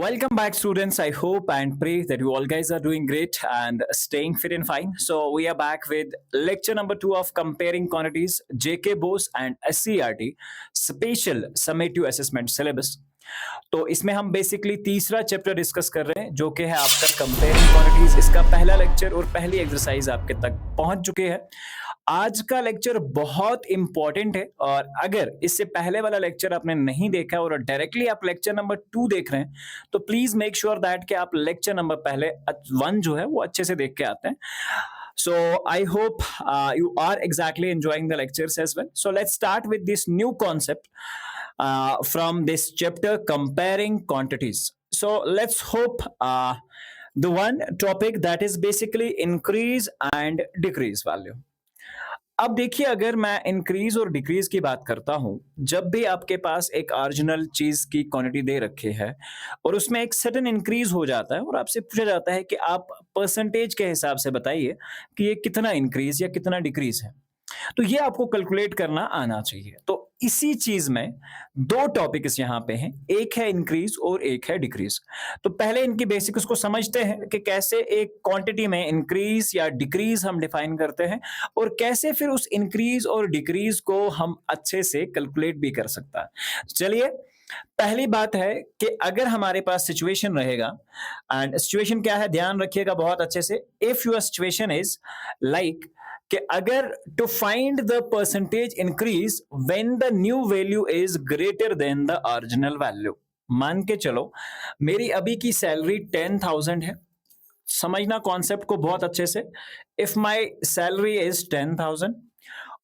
Welcome back, students. I hope and pray that you all guys are doing great and staying fit and fine. So, we are back with lecture number 2 of comparing quantities, JK Bose and SCRT Spatial Summative Assessment Syllabus. तो इसमें हम basically तीसरा chapter discuss कर रहे हैं जो कि है आपका कंपेयरिंग क्वांटिटीज। इसका पहला लेक्चर और पहली एक्सरसाइज आपके तक पहुंच चुके हैं। आज का लेक्चर बहुत इंपॉर्टेंट है और अगर इससे पहले वाला लेक्चर आपने नहीं देखा और डायरेक्टली आप लेक्चर नंबर 2 देख रहे हैं तो प्लीज मेक श्योर दैट कि आप लेक्चर नंबर पहले 1 जो है वो अच्छे से देख के आते हैं। So I hope you are exactly enjoying the lectures as well. So let's start with this new concept from this chapter, comparing quantities. So let's hope the one topic that is basically increase and decrease value. अब देखिए, अगर मैं increase और decrease की बात करता हूं, जब भी आपके पास एक ओरिजिनल चीज की क्वांटिटी दे रखी है और उसमें एक सडन इंक्रीज हो जाता है और आपसे पूछा जाता है कि आप परसेंटेज के हिसाब से बताइए कि ये कितना इंक्रीज या कितना डिक्रीज है, तो ये आपको कैलकुलेट करना आना चाहिए। तो इसी चीज में दो टॉपिक्स यहां पे हैं, एक है इंक्रीज और एक है डिक्रीज। तो पहले इनकी बेसिक्स को समझते हैं कि कैसे एक क्वांटिटी में इंक्रीज या डिक्रीज हम डिफाइन करते हैं और कैसे फिर उस इंक्रीज और डिक्रीज को हम अच्छे से कैलकुलेट भी कर सकता है। चलिए, पहली बात है कि अगर हमारे पास सिचुएशन रहेगा, एंड सिचुएशन क्या है ध्यान रखिएगा बहुत अच्छे से। If your situation is like कि अगर to find the percentage increase when the new value is greater than the original value. मान के चलो मेरी अभी की सैलरी 10,000 है। समझना कॉन्सेप्ट को बहुत अच्छे से। इफ माय सैलरी इज 10,000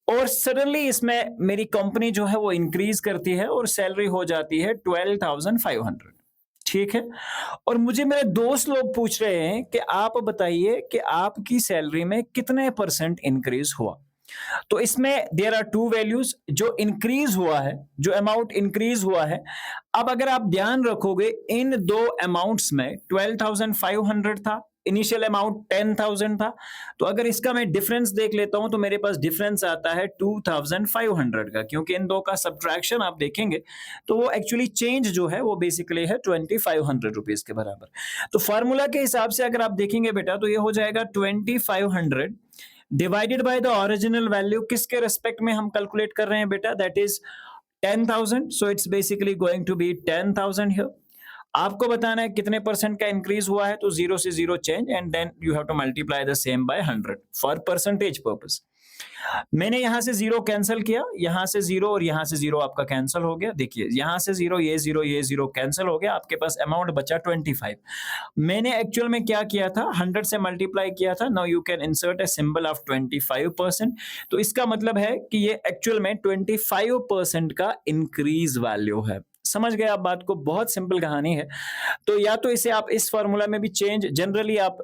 और सडनली इसमें मेरी कंपनी जो है वो इंक्रीज करती है और सैलरी हो जाती है 12,500, ठीक है। और मुझे मेरे दोस्त लोग पूछ रहे हैं कि आप बताइए कि आपकी सैलरी में कितने परसेंट इंक्रीज हुआ। तो इसमें देयर आर टू वैल्यूज, जो इंक्रीज हुआ है, जो अमाउंट इंक्रीज हुआ है। अब अगर आप ध्यान रखोगे इन दो अमाउंट्स में 12,500 था, इनिशियल अमाउंट 10,000 था, तो अगर इसका मैं डिफरेंस देख लेता हूं तो मेरे पास डिफरेंस आता है 2,500 का, क्योंकि इन दो का सब्ट्रैक्शन आप देखेंगे तो वो एक्चुअली चेंज जो है वो बेसिकली है 2,500 रुपीज के बराबर। तो फॉर्मूला के हिसाब से अगर आप देखेंगे बेटा तो ये हो जाएगा 2,500 divided by the original value. किसके रेस्पेक्ट में हम कैलकुलेट कर रहे हैं बेटा? That is 10,000, so it's basically going to be 10,000 here. आपको बताना है कितने परसेंट का इंक्रीज हुआ है, तो 0 से 0 change and then you have to multiply the same by 100 for percentage purpose. मैंने यहां से 0 कैंसिल किया, यहां से 0 और यहां से 0 आपका कैंसिल हो गया। देखिए यहां से 0, ये 0, ये 0 कैंसिल हो गया, आपके पास अमाउंट बचा 25। मैंने एक्चुअल में क्या किया था, 100 से मल्टीप्लाई किया था। Now you can insert a symbol of 25%। तो इसका मतलब है कि ये एक्चुअल में 25% का इंक्रीज वैल्यू है। समझ गए आप बात को? बहुत सिंपल कहानी है। तो या तो इसे आप इस फॉर्मूला में भी चेंज जनरली आप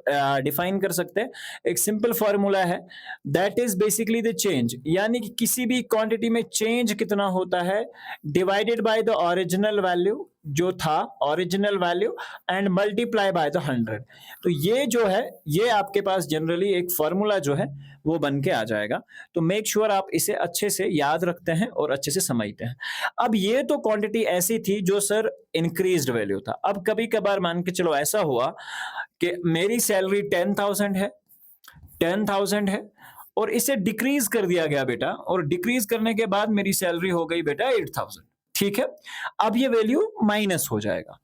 डिफाइन कर सकते हैं। एक सिंपल फॉर्मूला है, that is basically the change, यानी कि किसी भी क्वांटिटी में चेंज कितना होता है divided by the original value जो था, original value and multiply by the 100। तो ये जो है ये आपके पास जनरली एक फॉर्मूला जो है वो बन के आ जाएगा। तो मेक श्योर आप इसे अच्छे से याद रखते हैं और अच्छे से समझते हैं। अब ये तो क्वांटिटी ऐसी थी जो सर इंक्रीज्ड वैल्यू था। अब कभी कभार मान के चलो ऐसा हुआ कि मेरी सैलरी 10,000 है और इसे डिक्रीज कर दिया गया बेटा, और डिक्रीज करने के बाद मेरी सैलरी हो गई बेटा 8,000, ठीक है। अब ये वैल्यू माइनस हो जाएगा।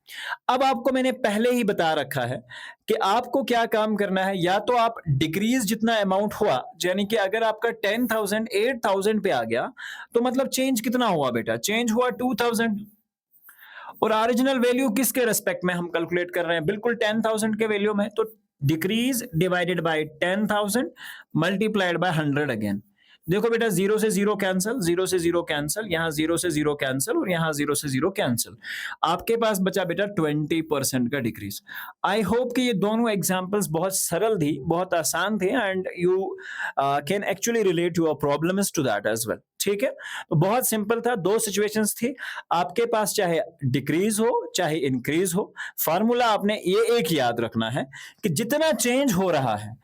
अब आपको मैंने पहले ही बता रखा है कि आपको क्या काम करना है, या तो आप डिक्रीज जितना अमाउंट हुआ, यानी कि अगर आपका 10,000 8,000 पे आ गया तो मतलब चेंज कितना हुआ बेटा? चेंज हुआ 2,000। और ओरिजिनल वैल्यू किसके रेस्पेक्ट में हम कैलकुलेट कर रहे हैं? बिल्कुल 10,000 के वैल्यू में। तो decrease divided by 10,000 multiplied by 100 again. देखो बेटा 0 से 0 कैंसिल, 0 से 0 कैंसिल, यहां 0 से 0 कैंसिल और यहां 0 से 0 कैंसिल। आपके पास बचा बेटा 20% का डिक्रीज। आई होप कि ये दोनों एग्जांपल्स बहुत सरल थी, बहुत आसान थे and you can actually relate your problems to that as well, ठीक है। तो बहुत सिंपल था, दो सिचुएशंस थी आपके पास, चाहे डिक्रीज हो चाहे इंक्रीज हो। फार्मूला आपने ये एक याद रखना है कि जितना चेंज हो रहा है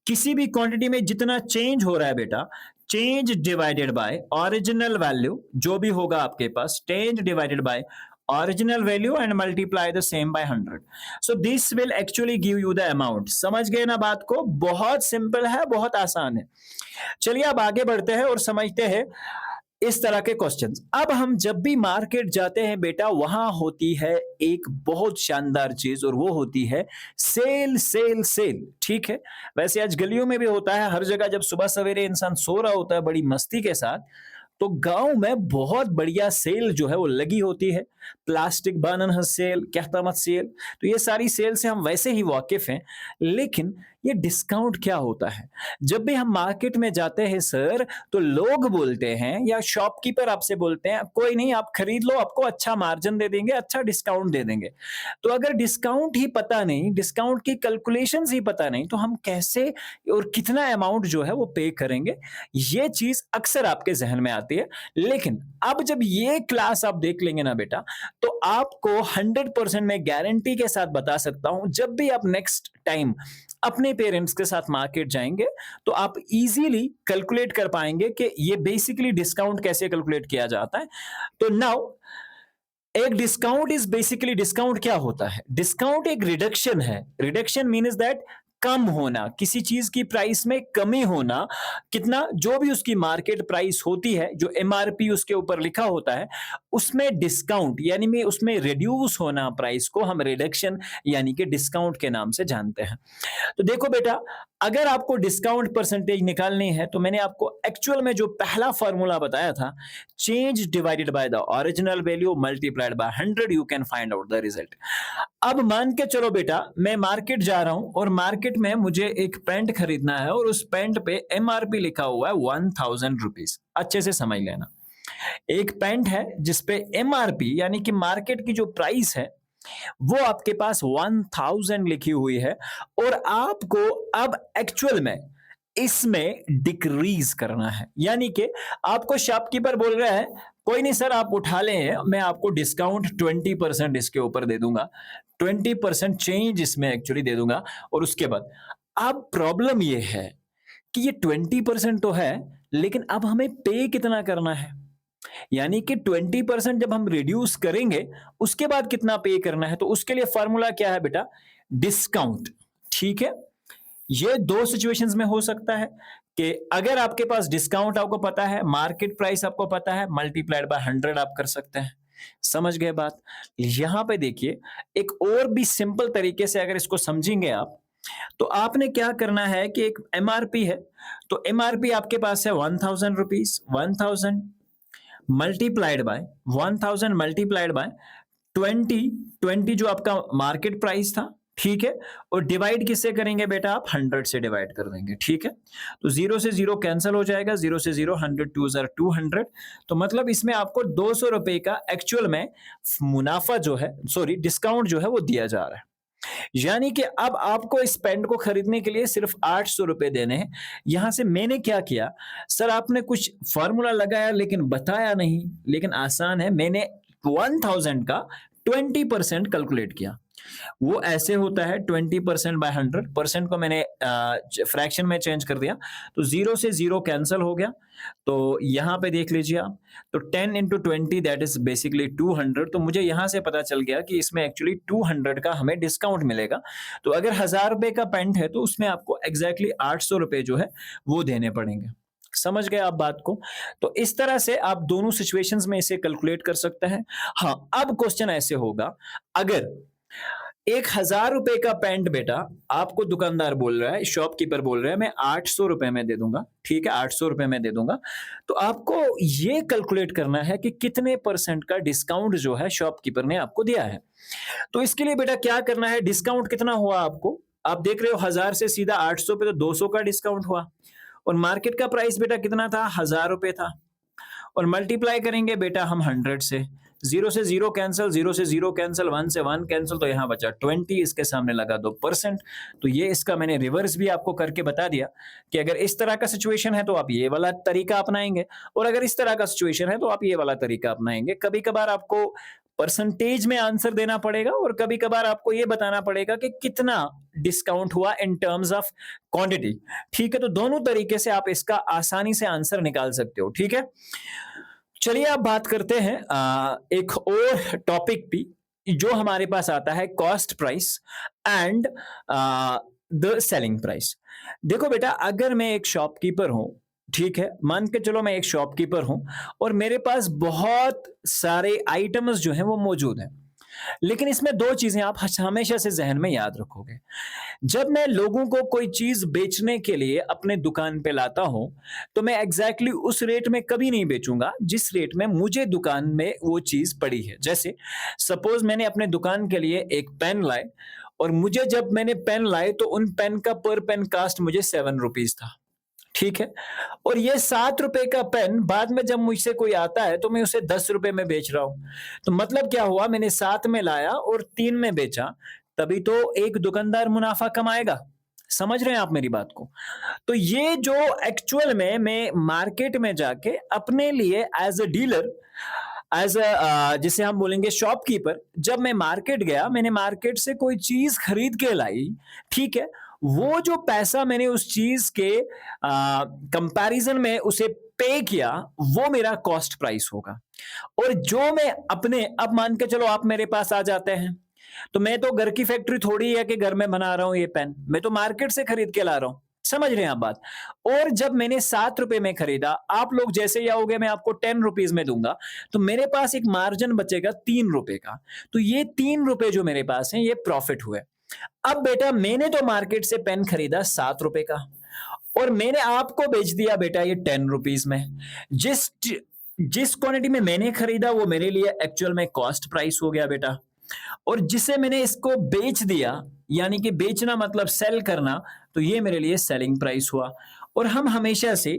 किसी भी क्वांटिटी में, जितना चेंज हो रहा है बेटा, change divided by original value जो भी होगा आपके पास, change divided by original value and multiply the same by 100. So this will actually give you the amount. समझ गए ना बात को? बहुत सिंपल है, बहुत आसान है। चलिए अब आगे बढ़ते हैं और समझते हैं इस तरह के क्वेश्चंस। अब हम जब भी मार्केट जाते हैं बेटा, वहां होती है एक बहुत शानदार चीज और वो होती है सेल सेल सेल। ठीक है, वैसे आज गलियों में भी होता है, हर जगह जब सुबह सवेरे इंसान सो रहा होता है बड़ी मस्ती के साथ, तो गांव में बहुत बढ़िया सेल जो है वो लगी होती है। प्लास्टिक बानन सेल, कहता मत सेल, तो ये सारी सेल से हम वैसे ही वाकिफ हैं। लेकिन ये डिस्काउंट क्या होता है? जब भी हम मार्केट में जाते हैं सर, तो लोग बोलते हैं या शॉपकीपर आपसे बोलते हैं कोई नहीं आप खरीद लो, आपको अच्छा मार्जिन दे देंगे, अच्छा डिस्काउंट दे देंगे। तो अगर डिस्काउंट ही पता नहीं, डिस्काउंट की कैलकुलेशंस ही पता नहीं, तो हम कैसे और कितना अमाउंट जो है वो पे करेंगे? ये चीज अक्सर आपके जहन में आती है। लेकिन अब जब ये क्लास आप देख लेंगे ना बेटा, तो आपको 100% मैं गारंटी के साथ बता सकता हूं, जब भी आप नेक्स्ट टाइम अपने पेरेंट्स के साथ मार्केट जाएंगे, तो आप इजीली कैलकुलेट कर पाएंगे कि ये बेसिकली डिस्काउंट कैसे कैलकुलेट किया जाता है। तो नाउ एक डिस्काउंट इज बेसिकली, डिस्काउंट क्या होता है? डिस्काउंट एक रिडक्शन है। रिडक्शन मीन्स दैट कम होना, किसी चीज की प्राइस में कमी होना। कितना? जो भी उसकी मार्केट प्राइस होती है, जो एमआरपी उसके ऊपर लिखा होता है, उसमें डिस्काउंट यानी में उसमें रिड्यूस होना प्राइस को हम रिडक्शन यानी कि डिस्काउंट के नाम से जानते हैं। तो देखो बेटा, अगर आपको डिस्काउंट परसेंटेज निकालनी है, तो मैंने आपको एक्चुअल में जो पहला फॉर्मूला बताया था, change divided by the original value multiplied by 100, you can find out the result. अब मान के चलो बेटा, मैं मार्केट जा रहा हूं और मार्केट में मुझे एक पैंट खरीदना है और उस पैंट पे एमआरपी लिखा हुआ है 1000 रुपीज। अच्छे से समझ लेना, एक पैंट है जिसपे एमआरपी यानी कि मार्केट की जो प्राइस है वो आपके पास 1000 लिखी हुई है, और आपको अब एक्चुअल में इसमें डिक्रीज करना है। यानी कि आपको शॉपकीपर बोल रहा है कोई नहीं सर आप उठा लें, मैं आपको डिस्काउंट 20% इसके ऊपर दे दूंगा, 20% चेंज इसमें एक्चुअली दे दूंगा। और उसके बाद अब प्रॉब्लम यह है कि ये 20% तो है, लेकिन अब हमें पे कितना करना है? यानी कि 20% जब हम रिड्यूस करेंगे, उसके बाद कितना पे करना है? तो उसके लिए फॉर्मूला क्या है बेटा? डिस्काउंट। ठीक है, ये दो सिचुएशंस में हो सकता है कि अगर आपके पास डिस्काउंट आपको पता है, मार्केट प्राइस आपको पता है, मल्टीप्लाइड बाय 100 आप कर सकते हैं। समझ गए बात? यहां पे देखिए, एक और भी सिंपल तरीके से अगर इसको समझेंगे आप, तो आपने क्या करना है कि एक एमआरपी है, तो एमआरपी आपके पास है 1000 rupees, 1000 multiplied by 1000 multiplied by 20, 20 जो आपका मार्केट प्राइस था। ठीक है, और डिवाइड किससे करेंगे बेटा? आप 100 से डिवाइड कर देंगे। ठीक है, तो 0 से 0 कैंसिल हो जाएगा, 0 से 0, 100 2 200। तो मतलब इसमें आपको 200 रुपए का एक्चुअल में मुनाफा जो है, सॉरी डिस्काउंट जो है वो दिया जा रहा है। यानी कि अब आपको इस पेंट को खरीदने के लिए सिर्फ 800 रुपए देने हैं। यहां से मैंने क्या किया सर, आपने कुछ फॉर्मूला लगाया लेकिन बताया नहीं, लेकिन आसान है, मैंने 1000 का 20% कैलकुलेट किया। वो ऐसे होता है 20% बाय 100, परसेंट को मैंने फ्रैक्शन में चेंज कर दिया, तो 0 से 0 कैंसिल हो गया। तो यहां पे देख लीजिए आप, तो 10 इंटू 20 दैट इज बेसिकली 200। तो मुझे यहां से पता चल गया कि इसमें एक्चुअली 200 का हमें डिस्काउंट मिलेगा। तो अगर 1000 रुपए का पेंट है, तो उसमें आपको एग्जैक्टली 800 रुपए जो है वो देने पड़ेंगे। समझ गए आप बात को? तो इस तरह से आप दोनों सिचुएशंस में इसे कैलकुलेट कर सकते हैं। हाँ, अब क्वेश्चन ऐसे होगा, अगर 1000 रुपए का पैंट बेटा आपको दुकानदार बोल रहा है, शॉपकीपर बोल रहा है मैं 800 रुपए में दे दूंगा, ठीक है 800 रुपए में दे दूंगा, तो आपको ये कैलकुलेट करना है कि कितने परसेंट का डिस्काउंट जो है शॉपकीपर ने आपको दिया है। तो इसके लिए बेटा क्या करना है, डिस्काउंट कितना हुआ आपको, आप देख रहे हो 1000 से सीधा 800 पे, तो 200 का डिस्काउंट हुआ, और मार्केट का प्राइस बेटा कितना था, 1000 रुपए था, और मल्टीप्लाई करेंगे बेटा हम 100 से, 0 से 0 कैंसिल, 0 से 0 कैंसिल, 1 से 1 कैंसिल, तो यहाँ बचा 20, इसके सामने लगा 2%। तो ये इसका मैंने रिवर्स भी आपको करके बता दिया कि अगर इस तरह का सिचुएशन है तो आप ये वाला तरीका अपनाएंगे, और अगर इस तरह का सिचुएशन है तो आप ये वाला तरीका अपनाएंगे। कभी कभार आपको परसेंटेज में आंसर देना पड़ेगा, और कभी कभार आपको ये बताना पड़ेगा कि कितना डिस्काउंट हुआ इन टर्म्स ऑफ क्वांटिटी। ठीक है, तो दोनों तरीके से आप इसका आसानी से आंसर निकाल सकते हो। ठीक है, चलिए अब बात करते हैं एक और टॉपिक भी जो हमारे पास आता है, cost price and the selling price. देखो बेटा, अगर मैं एक शॉपकीपर हूं, ठीक है, मान के चलो मैं एक शॉपकीपर हूं और मेरे पास बहुत सारे आइटम्स जो हैं वो मौजूद हैं, लेकिन इसमें दो चीजें आप हमेशा से जहन में याद रखोगे। जब मैं लोगों को कोई चीज बेचने के लिए अपने दुकान पे लाता हूं, तो मैं एग्जैक्टली उस रेट में कभी नहीं बेचूंगा जिस रेट में मुझे दुकान में वो चीज पड़ी है। जैसे सपोज मैंने अपने दुकान के लिए एक पेन लाए, और मुझे जब मैंने पेन लाए तो उन पेन का पर पेन कास्ट मुझे 7 रुपीज था, ठीक है। और ये 7 रुपए का पेन बाद में जब मुझसे कोई आता है तो मैं उसे 10 रुपए में बेच रहा हूं। तो मतलब क्या हुआ, मैंने 7 में लाया और 3 में बेचा, तभी तो एक दुकानदार मुनाफा कमाएगा। समझ रहे हैं आप मेरी बात को? तो ये जो एक्चुअल में मैं मार्केट में जाके अपने लिए as a dealer, as a जिसे हम बोलेंगे शॉपकीपर, जब मैं मार्केट गया, मैंने मार्केट से कोई चीज खरीद के लाई, ठीक है, वो जो पैसा मैंने उस चीज के कंपैरिजन में उसे पे किया, वो मेरा कॉस्ट प्राइस होगा। और जो मैं अपने, अब मान के चलो आप मेरे पास आ जाते हैं, तो मैं तो घर की फैक्ट्री थोड़ी है कि घर में बना रहा हूं ये पेन, मैं तो मार्केट से खरीद के ला रहा हूं। समझ रहे हैं आप बात? और जब मैंने 7 रुपए में खरीदा, आप लोग जैसे ही आओगे मैं आपको 10 रुपीज में दूंगा, तो मेरे पास एक मार्जिन बचेगा 3 रुपए का। तो ये 3 रुपए जो मेरे पास है ये प्रॉफिट हुए। अब बेटा, मैंने तो मार्केट से पेन खरीदा 7 रुपए का, और मैंने आपको बेच दिया बेटा ये 10 रुपीज में। जिस जिस क्वांटिटी में मैंने खरीदा वो मेरे लिए एक्चुअल में कॉस्ट प्राइस हो गया बेटा, और जिसे मैंने इसको बेच दिया, यानी कि बेचना मतलब सेल करना, तो ये मेरे लिए सेलिंग प्राइस हुआ। और हम हमेशा से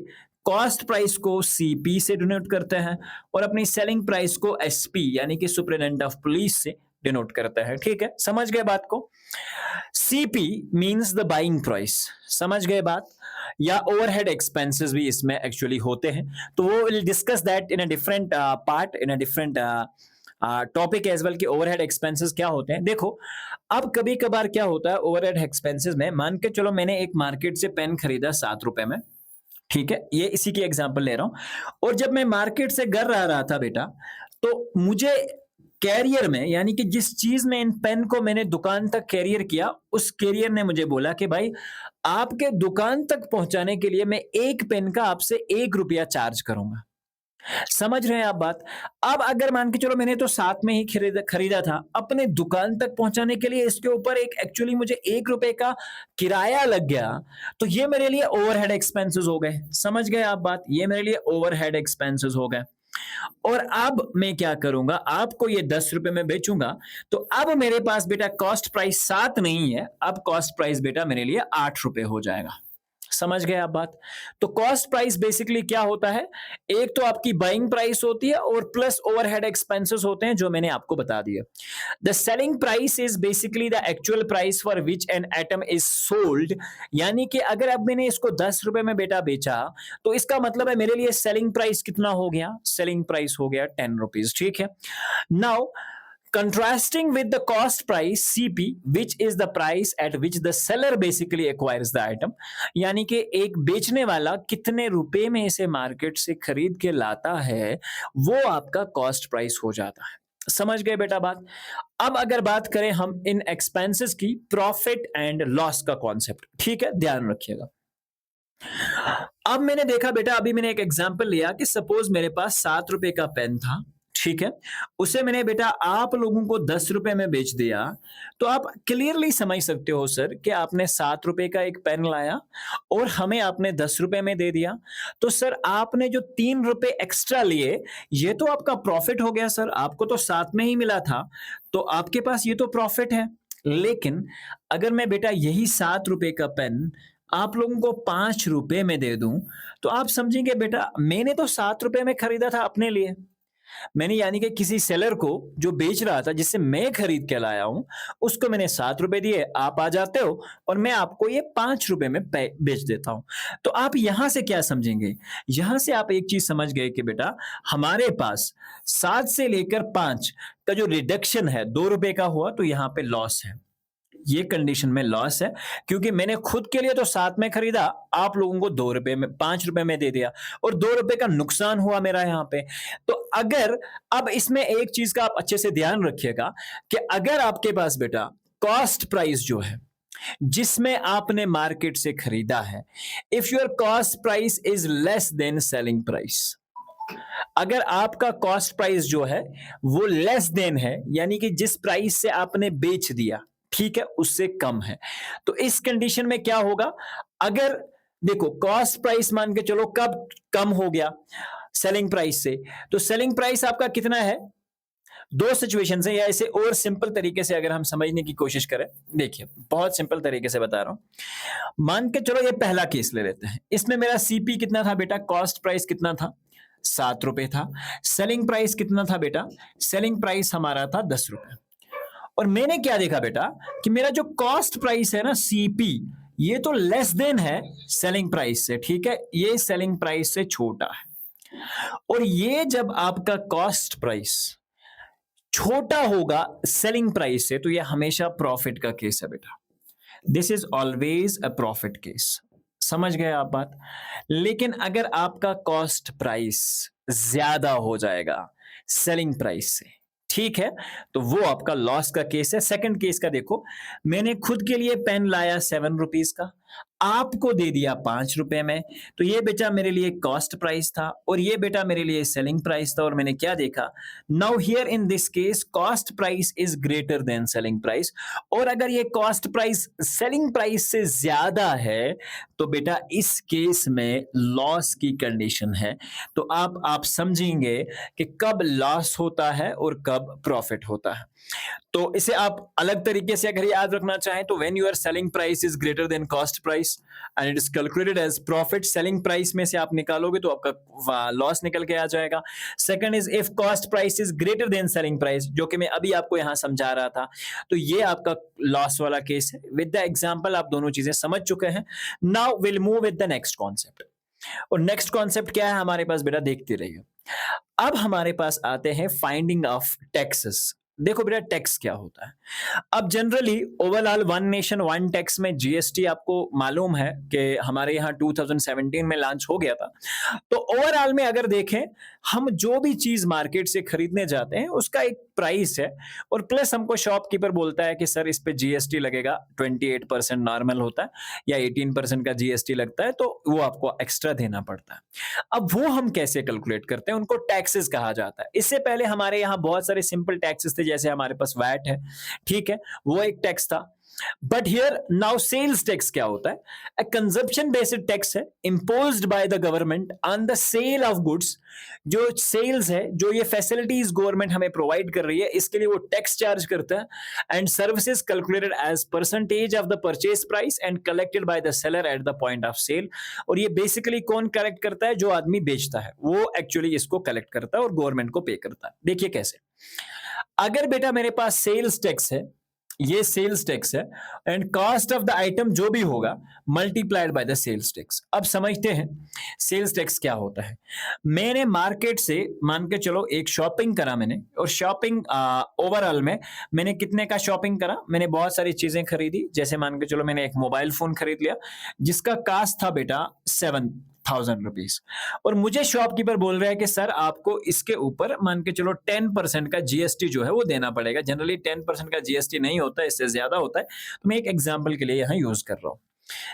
कॉस्ट प्राइस को सीपी से डिनोट करते हैं और अपनी सेलिंग प्राइस को एसपी यानी कि सुपरिटेंडेंट ऑफ पुलिस से डिनोट करते हैं। ठीक है, समझ गए बात को? CP means the buying price, समझ गए बात? या ओवरहेड एक्सपेंसेस भी इसमें एक्चुअली होते हैं, तो वो will discuss that in a different part, in a different topic as well कि ओवरहेड एक्सपेंसेस क्या होते हैं। देखो, अब कभी कभार क्या होता है ओवरहेड एक्सपेंसेस में, मान के चलो मैंने एक मार्केट से पेन खरीदा 7 रुपए में, ठीक है, ये इसी की एग्जांपल ले रहा हूं, और जब मैं मार्केट से घर आ रहा था बेटा, तो मुझे कैरियर में, यानी कि जिस चीज में इन पेन को मैंने दुकान तक कैरियर किया, उस कैरियर ने मुझे बोला कि भाई आपके दुकान तक पहुंचाने के लिए मैं एक पेन का आपसे 1 रुपया चार्ज करूंगा। समझ रहे हैं आप बात? अब अगर मान के चलो मैंने तो साथ में ही खरीदा था, अपने दुकान तक पहुंचाने के लिए इसके ऊपर एक एक्चुअली मुझे 1 रुपए का किराया लग गया, तो ये मेरे लिए ओवरहेड एक्सपेंसेस हो गए। समझ गए आप बात? ये मेरे लिए ओवरहेड एक्सपेंसेस हो गए। और अब मैं क्या करूंगा, आपको ये 10 रुपए में बेचूंगा, तो अब मेरे पास बेटा कॉस्ट प्राइस 7 नहीं है, अब कॉस्ट प्राइस बेटा मेरे लिए 8 रुपए हो जाएगा। समझ गए आप बात? तो कॉस्ट प्राइस बेसिकली क्या होता है, एक तो आपकी बाइंग प्राइस होती है और प्लस ओवरहेड एक्सपेंसेस होते हैं जो मैंने आपको बता दिया। The selling price is basically the actual price for which an item is sold, यानी कि अगर अब मैंने इसको 10 रुपए में बेटा बेचा, तो इसका मतलब है मेरे लिए सेलिंग प्राइस कितना हो गया, सेलिंग प्राइस हो गया 10 रुपीज। ठीक है, now contrasting with the cost price CP, which is the price at which the seller basically acquires the item, यानी कि एक बेचने वाला कितने रुपए में इसे मार्केट से खरीद के लाता है, वो आपका कॉस्ट प्राइस हो जाता है। समझ गए बेटा बात? अब अगर बात करें हम इन एक्सपेंसेस की, प्रॉफिट एंड लॉस का कॉन्सेप्ट, ठीक है, ध्यान रखिएगा। अब मैंने देखा बेटा, अभी मैंने एक एग्जांपल लिया कि सपोज मेरे पास 7 रुपए का पेन था, ठीक है, उसे मैंने बेटा आप लोगों को 10 रुपए में बेच दिया, तो आप क्लियरली समझ सकते हो सर कि आपने 7 रुपए का एक पेन लाया और हमें आपने 10 रुपए में दे दिया, तो सर आपने जो 3 रुपए एक्स्ट्रा लिए, ये तो आपका प्रॉफिट हो गया सर, आपको तो साथ में ही मिला था, तो आपके पास ये तो प्रॉफिट है। लेकिन अगर मैं बेटा यही 7 रुपए का पेन आप लोगों को 5 रुपए में दे दूं, तो आप समझेंगे बेटा मैंने तो 7 रुपए में खरीदा था अपने लिए, मैंने यानी कि किसी सेलर को जो बेच रहा था, जिससे मैं खरीद के लाया हूं, उसको मैंने 7 रुपए दिए, आप आ जाते हो और मैं आपको ये 5 रुपए में बेच देता हूं। तो आप यहां से क्या समझेंगे, यहां से आप एक चीज समझ गए कि बेटा हमारे पास 7 से लेकर 5 का जो रिडक्शन है 2 रुपए का हुआ, तो यहां पे लॉस है। ये कंडीशन में लॉस है, क्योंकि मैंने खुद के लिए तो 7 में खरीदा, आप लोगों को 2 रुपए में, 5 रुपए में दे दिया और 2 रुपए का नुकसान हुआ मेरा यहाँ पे। तो अगर अब इसमें एक चीज का आप अच्छे से ध्यान रखिएगा कि अगर आपके पास बेटा कॉस्ट प्राइस जो है जिसमें आपने मार्केट से खरीदा है, if your cost price is less than selling price, अगर आपका कॉस्ट प्राइस जो है वो लेस देन है, यानी कि जिस प्राइस से आपने बेच दिया, ठीक है, उससे कम है, तो इस कंडीशन में क्या होगा? अगर देखो कॉस्ट प्राइस मान के चलो कब कम हो गया सेलिंग प्राइस से, तो सेलिंग प्राइस आपका कितना है? दो सिचुएशन है, या इसे और सिंपल तरीके से अगर हम समझने की कोशिश करें, देखिए बहुत सिंपल तरीके से बता रहा हूं। मान के चलो ये पहला केस ले लेते हैं, इसमें मेरा सीपी कितना था बेटा? कॉस्ट प्राइस कितना था? 7 रुपए था। सेलिंग प्राइस कितना था बेटा? सेलिंग प्राइस हमारा था 10 रुपए। और मैंने क्या देखा बेटा कि मेरा जो कॉस्ट प्राइस है ना सीपी, ये तो लेस देन है सेलिंग प्राइस से, ठीक है, ये सेलिंग प्राइस से छोटा है। और ये जब आपका कॉस्ट प्राइस छोटा होगा सेलिंग प्राइस से, तो ये हमेशा प्रॉफिट का केस है बेटा। This is always a profit case. समझ गए आप बात? लेकिन अगर आपका कॉस्ट प्राइस ज्यादा हो जाएगा सेलिंग प्राइस से, ठीक है, तो वो आपका लॉस का केस है। सेकंड केस का देखो, मैंने खुद के लिए पेन लाया 7 रुपीज का, आपको दे दिया 5 रुपए में, तो ये बेटा मेरे लिए कॉस्ट प्राइस था और ये बेटा मेरे लिए सेलिंग प्राइस था। और मैंने क्या देखा? Now here in this case cost price is greater then selling price, और अगर ये कॉस्ट प्राइस सेलिंग प्राइस से ज्यादा है तो बेटा इस केस में लॉस की कंडीशन है। तो आप समझेंगे कि कब लॉस होता है और कब प्रॉफिट होता है। तो इसे आप अलग तरीके से अगर याद रखना चाहें तो when your selling price is greater than cost price and it is calculated as profit, selling price में से आप निकालोगे तो आपका लॉस निकल के आ जाएगा। Second is if cost price is greater then selling price, जो कि मैं अभी आपको यहां समझा रहा था, तो ये आपका लॉस वाला केस है। विद द एग्जांपल आप दोनों चीजें समझ चुके हैं। Now will move with the next concept. और नेक्स्ट कॉन्सेप्ट क्या है हमारे पास बेटा? देखते रहिए। अब हमारे पास आते हैं फाइंडिंग ऑफ टैक्सेस। देखो बेटा टैक्स क्या होता है। अब generally overall one nation one tax में जीएसटी आपको मालूम है कि हमारे यहाँ 2017 में लॉन्च हो गया था। तो ओवरऑल में अगर देखें, हम जो भी चीज मार्केट से खरीदने जाते हैं उसका एक प्राइस है, और प्लस हमको शॉपकीपर बोलता है कि सर इस पे जीएसटी लगेगा, 28% नॉर्मल होता है या 18% का जीएसटी लगता है, तो वो आपको एक्स्ट्रा देना पड़ता है। अब वो हम कैसे कैलकुलेट करते हैं? उनको टैक्सेस कहा जाता है। इससे पहले हमारे यहाँ बहुत सारे सिंपल टैक्सेस थे, जैसे हमारे पास वैट है, ठीक है, वो एक टैक्स था। But here now sales tax क्या होता है? अ कंजप्शन बेस्ड टैक्स है imposed by the government on the sale of goods. जो सेल्स है, जो ये फैसिलिटीज गवर्नमेंट हमें प्रोवाइड कर रही है, इसके लिए वो टैक्स चार्ज करता है। And services calculated as percentage of the purchase price and collected by the seller at the point of sale. और ये बेसिकली कौन कलेक्ट करता है? जो आदमी बेचता है, वो एक्चुअली इसको कलेक्ट करता है और गवर्नमेंट को पे करता है। देखिए कैसे। अगर बेटा मेरे पास सेल्स टैक्स है, ये सेल्स टैक्स है, and cost of the item जो भी होगा multiplied by the sales tax. अब समझते हैं सेल्स टैक्स क्या होता है। मैंने मार्केट से मान के चलो एक शॉपिंग करा मैंने, और शॉपिंग ओवरऑल में मैंने कितने का शॉपिंग करा? मैंने बहुत सारी चीजें खरीदी, जैसे मान के चलो मैंने एक मोबाइल फोन खरीद लिया जिसका कास्ट था बेटा 7,000 रुपीज, और मुझे शॉपकीपर बोल रहा है कि सर आपको इसके ऊपर मान के चलो 10% का जीएसटी जो है वो देना पड़ेगा। जनरली 10% का जीएसटी नहीं होता, इससे ज्यादा होता है, तो मैं एक एग्जांपल के लिए यहां यूज कर रहा हूं।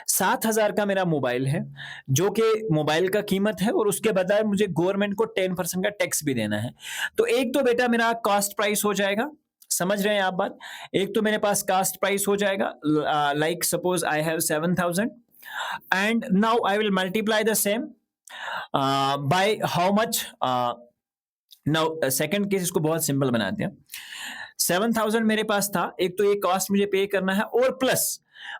7,000 का मेरा मोबाइल है, जो कि मोबाइल का कीमत है, और उसके बजाय मुझे गवर्नमेंट को 10% का टैक्स भी देना है। तो एक तो बेटा मेरा कॉस्ट प्राइस हो जाएगा, समझ रहे हैं आप बात? एक तो मेरे पास कास्ट प्राइस हो जाएगा, like suppose I have 7,000 and now I will multiply the same by how much? Now second case इसको बहुत सिंपल बनाते हैं। 7,000 मेरे पास था, एक तो ये कॉस्ट मुझे पे करना है, और प्लस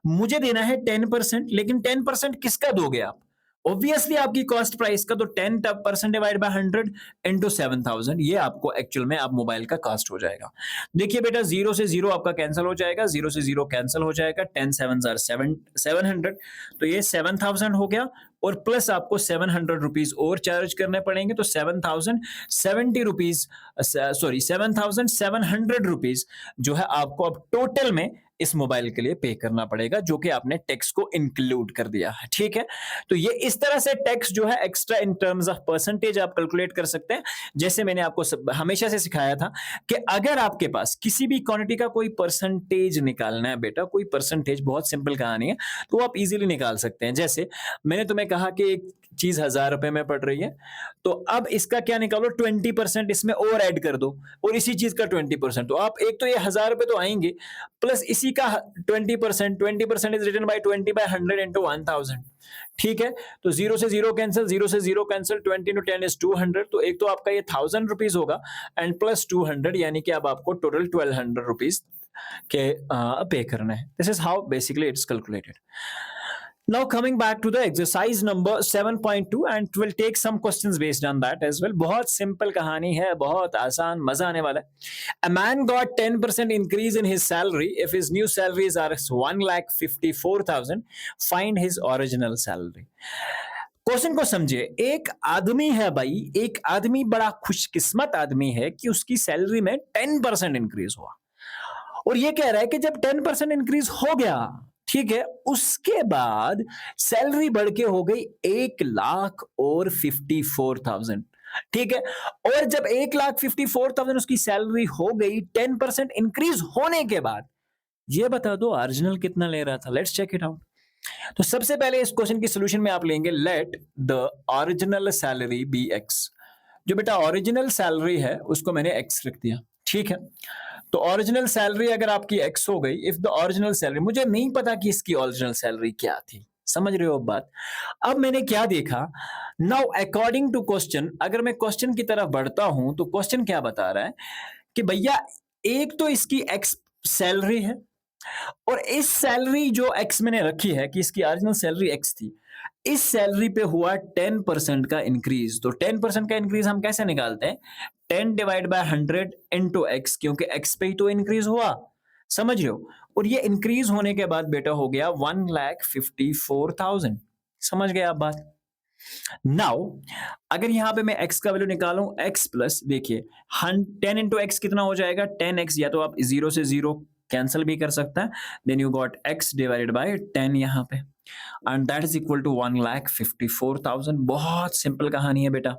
मुझे देना है 10%। लेकिन 10% किसका दोगे आप? ऑब्वियसली आपकी कॉस्ट प्राइस का। तो 10% डिवाइड बाय 100 इंटू 7,000, ये आपको एक्चुअल में आप मोबाइल का कॉस्ट हो जाएगा। देखिए बेटा 0 से 0 आपका कैंसिल हो जाएगा, 0 से 0 कैंसिल हो जाएगा, 10 7s are 700, तो ये 7,000 हो गया, और प्लस आपको 700 रुपीज और चार्ज करने पड़ेंगे, तो 7,070 रुपीज, सॉरी 7,700 रुपीज जो है आपको अब टोटल में इस मोबाइल के लिए पे करना पड़ेगा, जो कि आपने टैक्स को इंक्लूड कर दिया है, ठीक है। तो ये इस तरह से टैक्स जो है extra in terms of percentage आप कैलकुलेट कर सकते हैं। जैसे मैंने आपको हमेशा से सिखाया था कि अगर आपके पास किसी भी क्वांटिटी का कोई परसेंटेज निकालना है बेटा, कोई परसेंटेज, बहुत सिंपल कहानी है, तो आप इजीली निकाल सकते हैं। जैसे मैंने तुम्हें कहा कि एक चीज 1000 रुपए में पड़ रही है, तो अब इसका क्या निकालो, 20% इसमें और ऐड कर दो, और इसी चीज का 20%। तो आप एक तो ये 1000 रुपए तो आएंगे, प्लस इसी का 20%, 20% इज रिटन बाय 20/100 इंटू 1000, ठीक है। तो जीरो से जीरो कैंसिल, जीरो से जीरो कैंसिल, 20 इंटू 10 इज 200। तो एक तो आपका ये 1000 रुपीज होगा एंड प्लस 200, यानी कि अब आपको टोटल 1200 रुपीज के पे करना है। This is how basically it's calculated. Now coming back to the exercise number 7.2 and we'll take some questions based on that as well. बहुत simple कहानी है, बहुत आसान, मजा आने वाला है। A man got 10% increase in his salary if his new salary is Rs 1,54,000. Find his original salary. Question को समझिए। एक आदमी है भाई, एक आदमी बड़ा खुशकिस्मत आदमी है कि उसकी सैलरी में 10% इंक्रीज हुआ, और ये कह रहा है कि जब 10% इंक्रीज हो गया, ठीक है, उसके बाद सैलरी बढ़ के हो गई 1,54,000, ठीक है। और जब 1,54,000 उसकी सैलरी हो गई 10% इंक्रीज होने के बाद, ये बता दो ओरिजिनल कितना ले रहा था। Let's check it out. तो सबसे पहले इस क्वेश्चन की सोल्यूशन में आप लेंगे let the original salary be x. जो बेटा ओरिजिनल सैलरी है उसको मैंने एक्स रख दिया, ठीक है। तो ओरिजिनल सैलरी अगर आपकी एक्स हो गई, इफ द ओरिजिनल सैलरी, मुझे नहीं पता कि इसकी ओरिजिनल सैलरी क्या थी, समझ रहे हो बात। अब मैंने क्या देखा, नाउ अकॉर्डिंग टू क्वेश्चन, अगर मैं क्वेश्चन की तरफ बढ़ता हूं तो क्वेश्चन क्या बता रहा है कि भैया एक तो इसकी एक्स सैलरी है, और इस सैलरी जो एक्स मैंने रखी है कि इसकी ओरिजिनल सैलरी एक्स थी, इस सैलरी पे हुआ 10% का इंक्रीज। तो 10% का इंक्रीज हम कैसे निकालते हैं, 10 डिवाइड बाय 100 इंटू एक्स, क्योंकि एक्स पे ही तो इंक्रीज हुआ, समझ रहे हो। और ये इंक्रीज होने के बाद बेटा हो गया 1,54,000, समझ गए आप बात। नाउ अगर यहां पे मैं x का वैल्यू निकालूं, x प्लस, देखिए 10 इंटू एक्स कितना हो जाएगा, 10x, या तो आप जीरो से जीरो कैंसिल भी कर सकता है, then you got x divided by 10 यहाँ पे, and that is equal to 1,54,000। बहुत सिंपल कहानी है बेटा।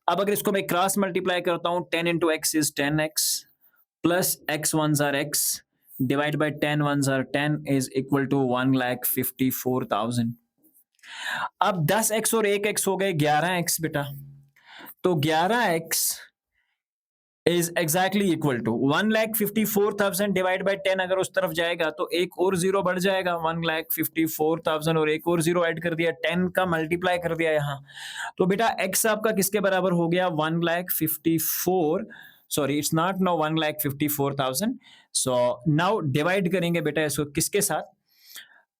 अब अगर इसको मैं क्रॉस मल्टीप्लाई करता हूं, 10 into x is 10x plus x once or x divide by 10 once or 10 is equal to 1,54,000। अब 10x और 1x हो गए 11x बेटा। तो 11x is exactly equal to 1,54,000 divide by 10, अगर उस तरफ जाएगा तो एक और जीरो बढ़ जाएगा, 1,54,000 और एक और जीरो ऐड कर दिया, 10 का मल्टीप्लाई कर दिया यहाँ। तो बेटा x आपका किसके बराबर हो गया, 1,54,000, sorry it's not know 1,54,000। So now divide करेंगे बेटा इसको किसके साथ,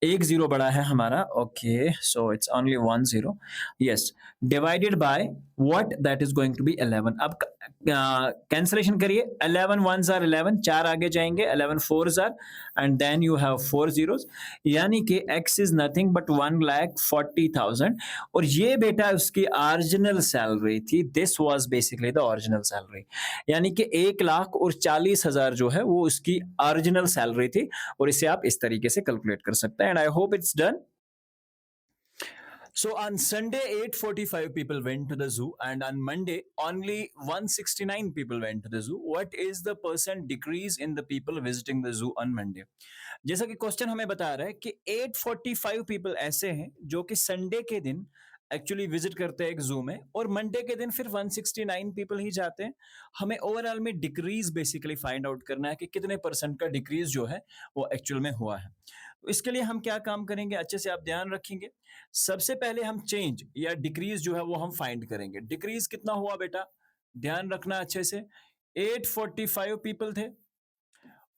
एक जीरो बड़ा है हमारा, okay, so it's only 1 zero, yes, divided by what, that is going to be 11। अब कैंसलेशन करिए, 11 1s आर 11, चार आगे जाएंगे, 11 4s are, and then you have 4 zeros, यानी कि x इज नथिंग बट 1,40,000। और ये बेटा उसकी ओरिजिनल सैलरी थी, this was basically the original salary, यानी कि 1,40,000 जो है वो उसकी ओरिजिनल सैलरी थी। और इसे आप इस तरीके से कैलकुलेट कर सकते हैं, and I hope it's done. So on Sunday, 845 people went to the zoo, and on Monday, only 169 people went to the zoo. What is the percent decrease in the people visiting the zoo on Monday? जैसा कि question हमें बता रहा है कि 845 people ऐसे हैं जो कि संडे के दिन एक्चुअली विजिट करते हैं एक जू में, और मंडे के दिन फिर 169 पीपल ही जाते हैं। हमें ओवरऑल में डिक्रीज बेसिकली फाइंड आउट करना है कि कितने परसेंट का डिक्रीज जो है वो एक्चुअल में हुआ है। तो इसके लिए हम क्या काम करेंगे, अच्छे से आप ध्यान रखेंगे। सबसे पहले हम चेंज या डिक्रीज जो है वो हम फाइंड करेंगे। डिक्रीज कितना हुआ बेटा, ध्यान रखना अच्छे से। 845 पीपल थे,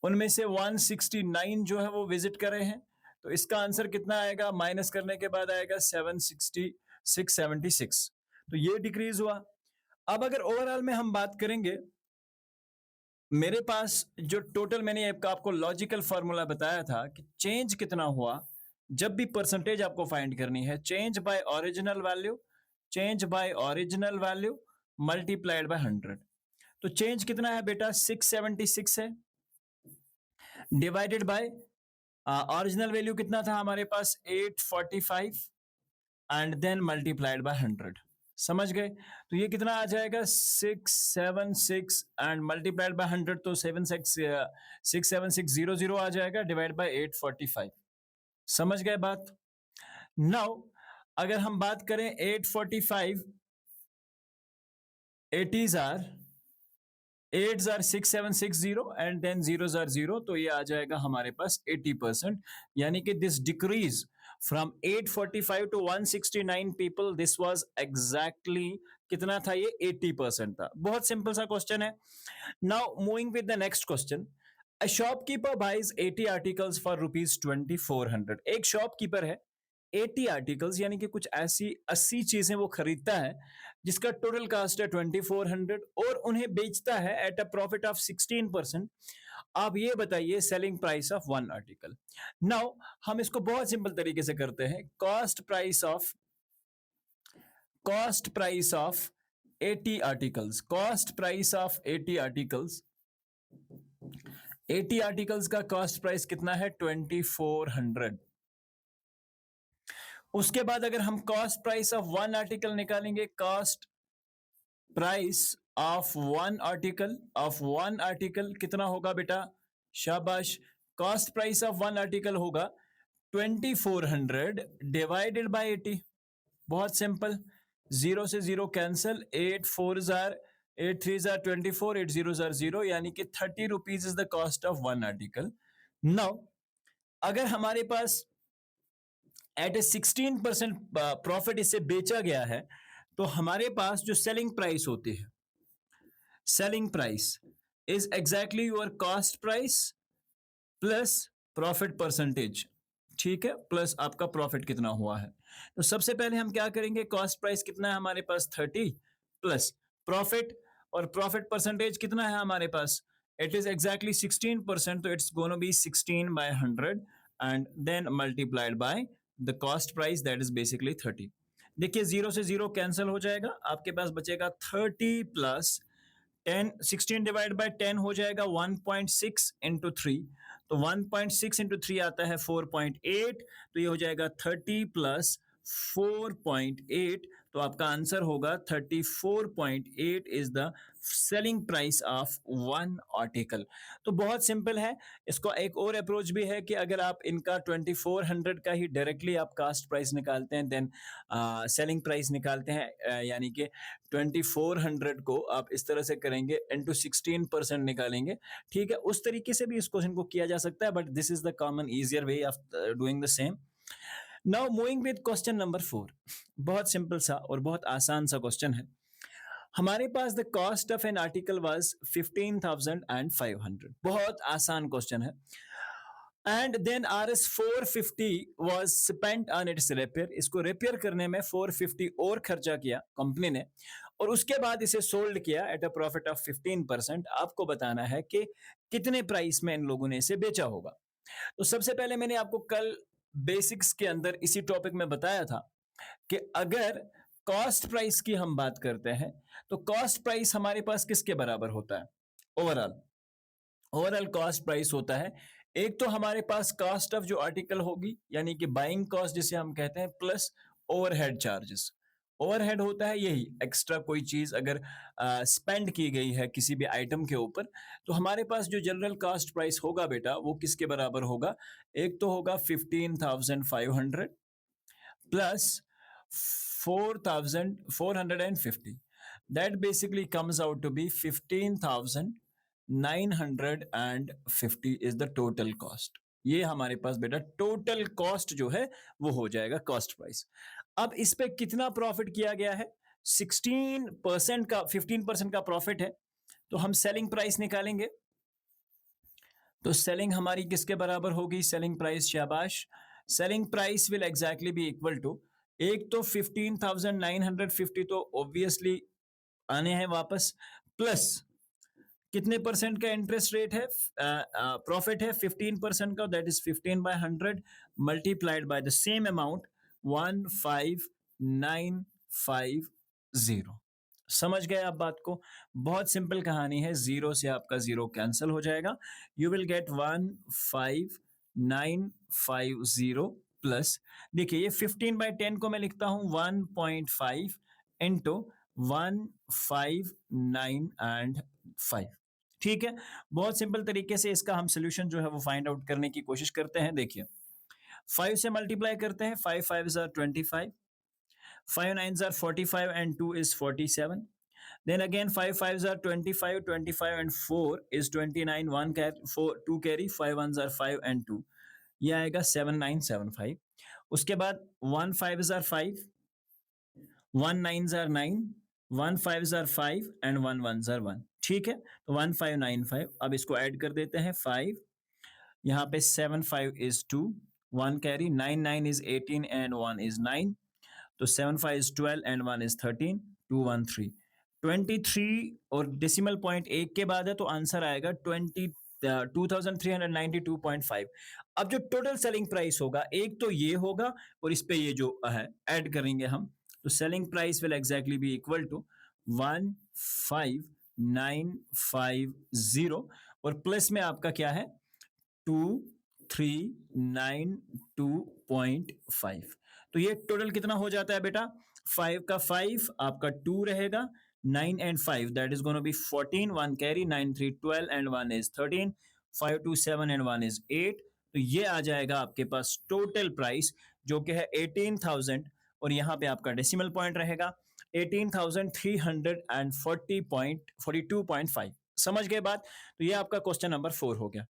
उनमें से 169 जो है वो विजिट कर रहे हैं, तो इसका आंसर कितना आएगा, माइनस करने के बाद आएगा 676। तो ये डिक्रीज हुआ। अब अगर ओवरऑल में हम बात करेंगे, मेरे पास जो टोटल मैंने आपको लॉजिकल फॉर्मूला बताया था कि चेंज कितना हुआ, जब भी परसेंटेज आपको फाइंड करनी है, change bye original value multiplied by 100। तो चेंज कितना है बेटा, 676 है, डिवाइडेड बाय ओरिजिनल वैल्यू कितना था हमारे पास 845 एंड देन मल्टीप्लाइड बाय 100। समझ गए? तो ये कितना आ जाएगा 676 एंड मल्टीप्लाइड बाय 100 तो 67600 आ जाएगा डिवाइड बाय 845। समझ गए बात? नाउ अगर हम बात करें 845 80s are 8s are 6760 and then 0s are 0 तो ये आ जाएगा हमारे पास 80%। यानी कि this decrease from 845 to 169 people this was exactly कितना था ये 80% था। बहुत सिंपल सा क्वेश्चन है। Now moving with the next question. A shopkeeper buys 80 articles for rupees 2400। एक शॉपकीपर है 80 आर्टिकल्स यानी कि कुछ ऐसी 80 चीजें वो खरीदता है जिसका टोटल कास्ट है 2400 और उन्हें बेचता है एट अ प्रॉफिट ऑफ 16%। आप ये बताइए selling price of one article. Now हम इसको बहुत सिंपल तरीके से करते हैं। Cost price of 80 articles, cost price of 80 articles, 80 articles का कॉस्ट प्राइस कितना है 2400। उसके बाद अगर हम cost price of one article निकालेंगे, cost price of one article कितना होगा बेटा? शाबाश। Cost price of one article होगा 2400 डिवाइडेड बाय 80। बहुत सिंपल, 0 से 0 कैंसिल, 8 4 जार 8 3 जार 24, 8 0 जार 0 यानी कि 30 rupees is the cost of one article. Now अगर हमारे पास एट ए 16% प्रॉफिट इसे बेचा गया है तो हमारे पास जो सेलिंग प्राइस होती है, selling price is exactly your cost price plus profit percentage. ठीक है, प्लस आपका प्रॉफिट कितना हुआ है। तो सबसे पहले हम क्या करेंगे, कॉस्ट प्राइस कितना है हमारे पास 30 प्लस प्रॉफिट, और प्रॉफिट परसेंटेज कितना है हमारे पास, इट इज एग्जैक्टली 16%, तो it's gonna be 16 by 100 and then multiplied by the cost price that is basically 30। देखिए 0 से 0 कैंसिल हो जाएगा, आपके पास बचेगा 30 प्लस 10, 16 डिवाइड बाय 10 हो जाएगा 1.6 इंटू 3, तो 1.6 इंटू 3 आता है 4.8, तो ये हो जाएगा 30 प्लस 4.8, तो आपका आंसर होगा 34.8 is the selling price of one article. तो बहुत सिंपल है। इसको एक और अप्रोच भी है कि अगर आप इनका 2400 का ही डायरेक्टली आप कास्ट प्राइस निकालते हैं देन सेलिंग प्राइस निकालते हैं, यानी कि 2400 को आप इस तरह से करेंगे इंटू 16% निकालेंगे। ठीक है, उस तरीके से भी इस क्वेश्चन को किया जा सकता है, but this is the common easier way of doing the same. Now moving with question number 4। बहुत सिंपल सा और बहुत आसान सा क्वेश्चन है। हमारे पास the cost of an article was 15,500। बहुत आसान क्वेश्चन है। And then RS 450 was spent on its repair. इसको रिपेयर करने में 450 और खर्चा किया कंपनी ने, और उसके बाद इसे सोल्ड किया एट अ प्रॉफिट ऑफ 15%। आपको बताना है कि कितने प्राइस में इन लोगों ने इसे बेचा होगा। तो सबसे पहले मैंने आपको कल बेसिक्स के अंदर इसी टॉपिक में बताया था कि अगर कॉस्ट प्राइस की हम बात करते हैं तो कॉस्ट प्राइस हमारे पास किसके बराबर होता है? ओवरऑल कॉस्ट प्राइस होता है, एक तो हमारे पास कॉस्ट ऑफ जो आर्टिकल होगी यानी कि बाइंग कॉस्ट जिसे हम कहते हैं, प्लस ओवरहेड चार्जेस। ओवरहेड होता है यही एक्स्ट्रा कोई चीज अगर स्पेंड की गई है किसी भी आइटम के ऊपर, तो हमारे पास जो जनरल कॉस्ट प्राइस होगा बेटा वो किसके बराबर होगा? एक तो होगा 15,500 plus 4,450, that basically comes out to be 15,950 is the total cost। ये हमारे पास बेटा टोटल कॉस्ट जो है वो हो जाएगा कॉस्ट प्राइस। अब इस पे कितना प्रॉफिट किया गया है? 16% का 15% का प्रॉफिट है, तो हम सेलिंग प्राइस निकालेंगे। तो सेलिंग हमारी किसके बराबर होगी? सेलिंग प्राइस, शाबाश। Selling price will exactly be equal to, एक तो 15,950 तो ऑब्वियसली आने हैं वापस, प्लस कितने परसेंट का इंटरेस्ट रेट है, प्रॉफिट है 15% का, that is 15 by 100 multiplied by the same amount 15,950। समझ गए आप बात को? बहुत सिंपल कहानी है, 0 से आपका 0 कैंसल हो जाएगा। यू विल गेट 15950 प्लस, देखिए ये 15/10 को मैं लिखता हूँ 1.5 इंटू 159 एंड 5। ठीक है? बहुत सिंपल तरीके से इसका हम सॉल्यूशन जो है वो फाइंड आउट करने की कोशिश करते हैं। देखिए 5 से मल्टीप्लाई करते हैं, 5 5s are 25, 5 9s are 45 and 2 is 47. Then again 5 5s are 25, 25 and 4 is 29, 1 carry, 4 2 carry, 5 1s are 5 and 2, ये आएगा 7975। उसके बाद 1 5s are 5, 1 9s are 9, 1 5s are 5 and 1 1s are 1। ठीक है, तो 1595। अब इसको ऐड कर देते हैं, 5 यहाँ पे 7 5 is 2, 1 carry, 9 9 is 18 and 1 is 9, तो 7 5 is 12 and 1 is 13, 2 1 3, 23 और डेसिमल पॉइंट एक के बाद है तो आंसर आएगा 2392.5। अब जो टोटल सेलिंग प्राइस होगा, एक तो ये होगा और इस पे ये जो है ऐड करेंगे हम, तो selling price will exactly be equal to 15950 और प्लस में आपका क्या है 2392.5। तो ये टोटल कितना हो जाता है बेटा, 5 का 5 आपका 2 रहेगा, 9 and 5 that is going to be 14, 1 carry, 9 3 12 and 1 is 13, 5 2 7 and 1 is 8। तो ये आ जाएगा आपके पास टोटल प्राइस जो कि है 18,000 और यहाँ पे आपका डेसिमल पॉइंट रहेगा 18,340.42.5। समझ गए बात? तो ये आपका क्वेश्चन नंबर 4 हो गया।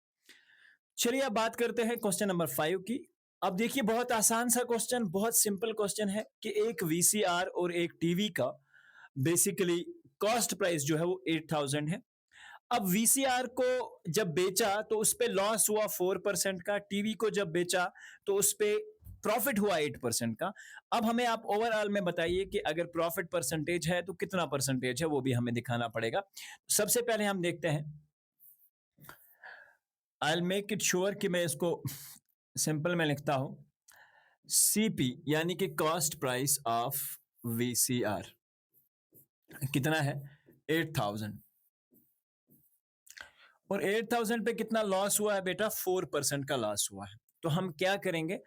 चलिए अब बात करते हैं क्वेश्चन नंबर 5 की। अब देखिए बहुत आसान सा क्वेश्चन, बहुत सिंपल क्वेश्चन है कि एक वीसीआर और एक टीवी का बेसिकली कॉस्ट प्राइस जो है वो 8,000 है। अब वीसीआर को जब बेचा तो उस पे लॉस हुआ 4% का, टीवी को जब बेचा तो उस पे प्रॉफिट हुआ 8% का। अब हमें आप ओवरऑल में बताइए कि अगर प्रॉफिट परसेंटेज है तो कितना परसेंटेज है, वो भी हमें दिखाना पड़ेगा। सबसे पहले हम देखते हैं, I will make it sure कि मैं इसको सिंपल में लिखता हूं, सीपी यानी कि कॉस्ट प्राइस ऑफ वीसीआर कितना है 8,000 और 8,000 पे कितना लॉस हुआ है बेटा, 4% का लॉस हुआ है। तो हम क्या करेंगे,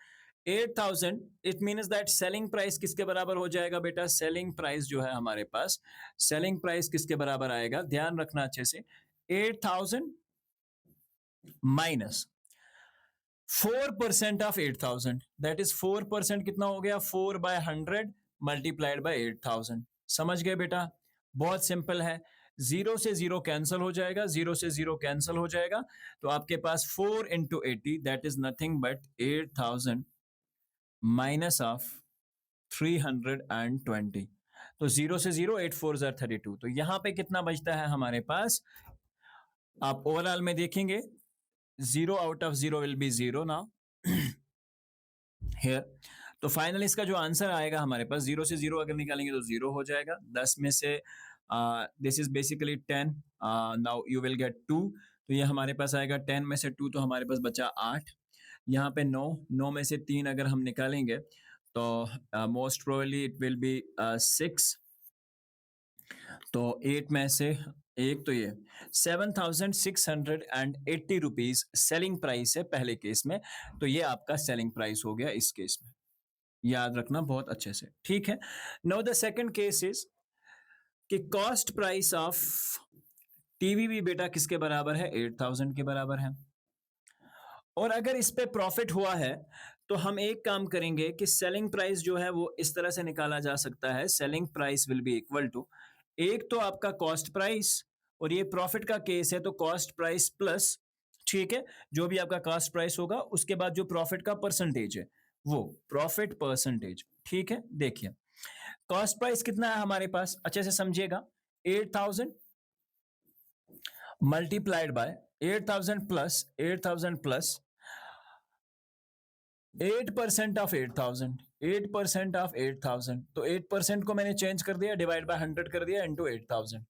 8,000 it means that selling price किसके बराबर हो जाएगा बेटा, सेलिंग प्राइस जो है हमारे पास, सेलिंग प्राइस किसके बराबर आएगा, ध्यान रखना अच्छे से, 8,000 माइनस 4% ऑफ 8,000 दैट इज 4% कितना हो गया, 4/100 मल्टीप्लाइड बाय 8,000। समझ गए बेटा? बहुत सिंपल है, 0 से 0 कैंसिल हो जाएगा, 0 से 0 कैंसिल हो जाएगा, तो आपके पास 4 into 80 that is nothing but 8,000 minus of 320। तो 0 से 0, 8 4 32, तो यहां पे कितना बचता है हमारे पास, आप ओवरऑल में देखेंगे 0 out of 0 will be 0 now here. तो फाइनल इसका जो आंसर आएगा हमारे पास, 0 से 0 अगर निकालेंगे तो 0 हो जाएगा, 10 में से this is basically 10, now you will get 2, तो ये हमारे पास आएगा 10 में से 2, तो हमारे पास बचा 8, यहाँ पे 9 में से 3 अगर हम निकालेंगे तो most probably it will B 6, तो 8 में से एक, तो ये 7,680 रुपीज सेलिंग प्राइस है पहले केस में, तो ये आपका सेलिंग प्राइस हो गया इस केस में, याद रखना बहुत अच्छे से, ठीक है। Now the second case is कि कॉस्ट प्राइस ऑफ टीवी भी बेटा किसके बराबर है, 8,000 के बराबर है, और अगर इस पे प्रॉफिट हुआ है तो हम एक काम करेंगे कि सेलिंग प्राइस जो है वो इस तरह से निकाला जा सकता है, selling price will be equal to, एक तो आपका कॉस्ट प्राइस और ये प्रॉफिट का केस है तो कॉस्ट प्राइस प्लस, ठीक है, जो भी आपका कॉस्ट प्राइस होगा उसके बाद जो प्रॉफिट का परसेंटेज है वो प्रॉफिट परसेंटेज, ठीक है। देखिए कॉस्ट प्राइस कितना है हमारे पास, अच्छे से समझिएगा, 8,000 multiplied by 8,000 plus 8% of 8,000, 8% of 8,000, तो 8% को मैंने चेंज कर दिया, डिवाइड बाय 100 कर दिया, इनटू 8,000।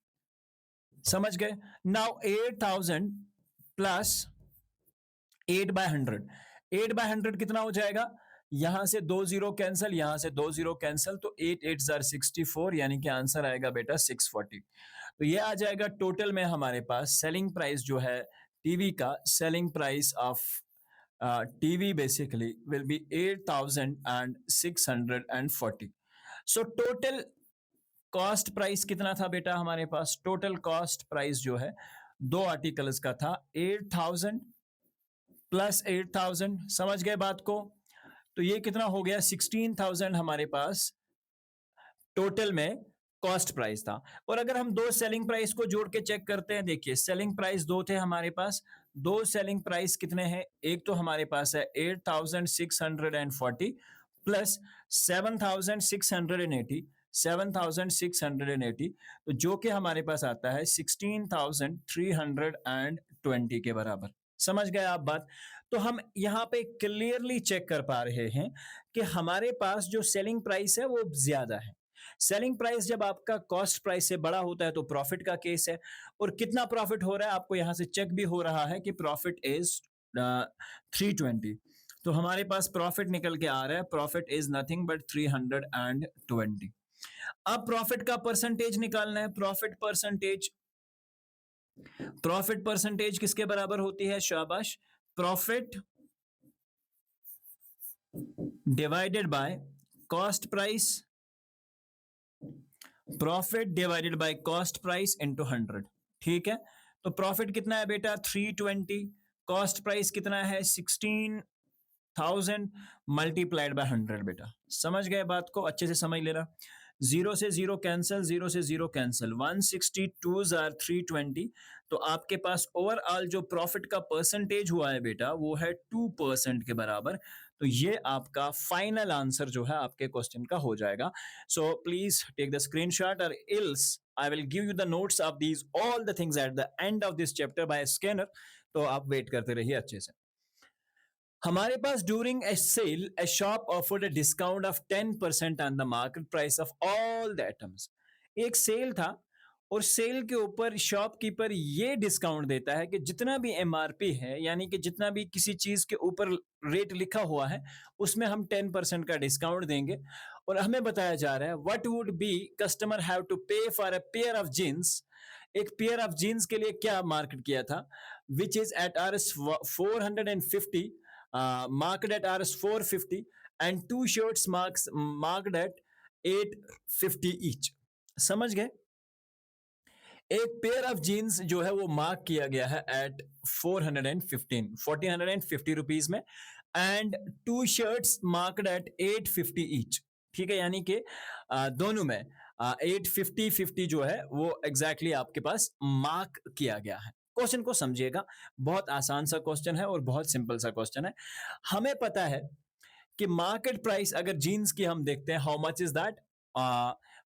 समझ गए? नाउ 8,000 प्लस 8/100, 8/100 कितना हो जाएगा, यहां से 2 जीरो कैंसिल, यहां से 2 जीरो कैंसिल, तो 8 8 64 यानी कि आंसर आएगा बेटा 640। तो ये आ जाएगा टोटल में हमारे पास सेलिंग प्राइस जो है टीवी का, selling price of TV basically will be 8640। So total cost price कितना था बेटा हमारे पास? टोटल कॉस्ट प्राइस जो है दो आर्टिकल्स का था 8000 प्लस 8000, समझ गए बात को? तो ये कितना हो गया? 16000 हमारे पास टोटल में कॉस्ट प्राइस था। और अगर हम दो सेलिंग प्राइस को जोड़ के चेक करते हैं, देखिए सेलिंग प्राइस दो थे हमारे पास, दो सेलिंग प्राइस कितने हैं? एक तो हमारे पास है 8640 प्लस 7680, 7680, तो जो कि हमारे पास आता है 16320 के बराबर। समझ गए आप बात? तो हम यहाँ पे क्लियरली चेक कर पा रहे हैं कि हमारे पास जो सेलिंग प्राइस है वो ज्यादा है। सेलिंग प्राइस जब आपका कॉस्ट प्राइस से बड़ा होता है तो प्रॉफिट का केस है। और कितना प्रॉफिट हो रहा है आपको यहां से चेक भी हो रहा है कि प्रॉफिट इज 320। तो हमारे पास प्रॉफिट निकल के आ रहा है, प्रॉफिट इज नथिंग बट 320। अब प्रॉफिट का परसेंटेज निकालना है। प्रॉफिट परसेंटेज किसके बराबर होती है? शाबाश, profit divided by cost price, profit divided by cost price into 100। ठीक है, तो प्रॉफिट कितना है बेटा? 320, कॉस्ट प्राइस कितना है? 16000 मल्टीप्लाइड बाय 100 बेटा। समझ गए बात को? अच्छे से समझ लेना। जीरो से जीरो कैंसिल, जीरो से जीरो कैंसिल, 162 आर 320। तो आपके पास ओवरऑल जो प्रॉफिट का परसेंटेज हुआ है बेटा वो है 2% के बराबर। तो ये आपका फाइनल आंसर जो है आपके क्वेश्चन का हो जाएगा। So please take the screenshot और else I will give you the notes of these all the things at the end of this chapter by scanner. तो आप वेट करते रहिए अच्छे से। हमारे पास during a sale a shop offered a discount of 10% on the market price of all the items. एक sale था और सेल के ऊपर शॉपकीपर ये डिस्काउंट देता है कि जितना भी एमआरपी है, यानी कि जितना भी किसी चीज के ऊपर रेट लिखा हुआ है उसमें हम 10% का डिस्काउंट देंगे। और हमें बताया जा रहा है what would be customer have to pay for a pair of jeans. एक पेयर ऑफ जीन्स के लिए क्या मार्केट किया था? Which is at R 450, marked at Rs 450 and two shirts marked at 850 each। समझ गए? एक पेयर ऑफ जीन्स जो है वो मार्क किया गया है एट 1450 रुपीज में, and two shirts marked at 850 each. ठीक है, यानी कि दोनों में 850 जो है वो एग्जैक्टली आपके पास मार्क किया गया है। क्वेश्चन को समझिएगा, बहुत आसान सा क्वेश्चन है और बहुत सिंपल सा क्वेश्चन है। हमें पता है कि मार्केट प्राइस अगर जीन्स की हम देखते हैं, हाउ मच इज दैट?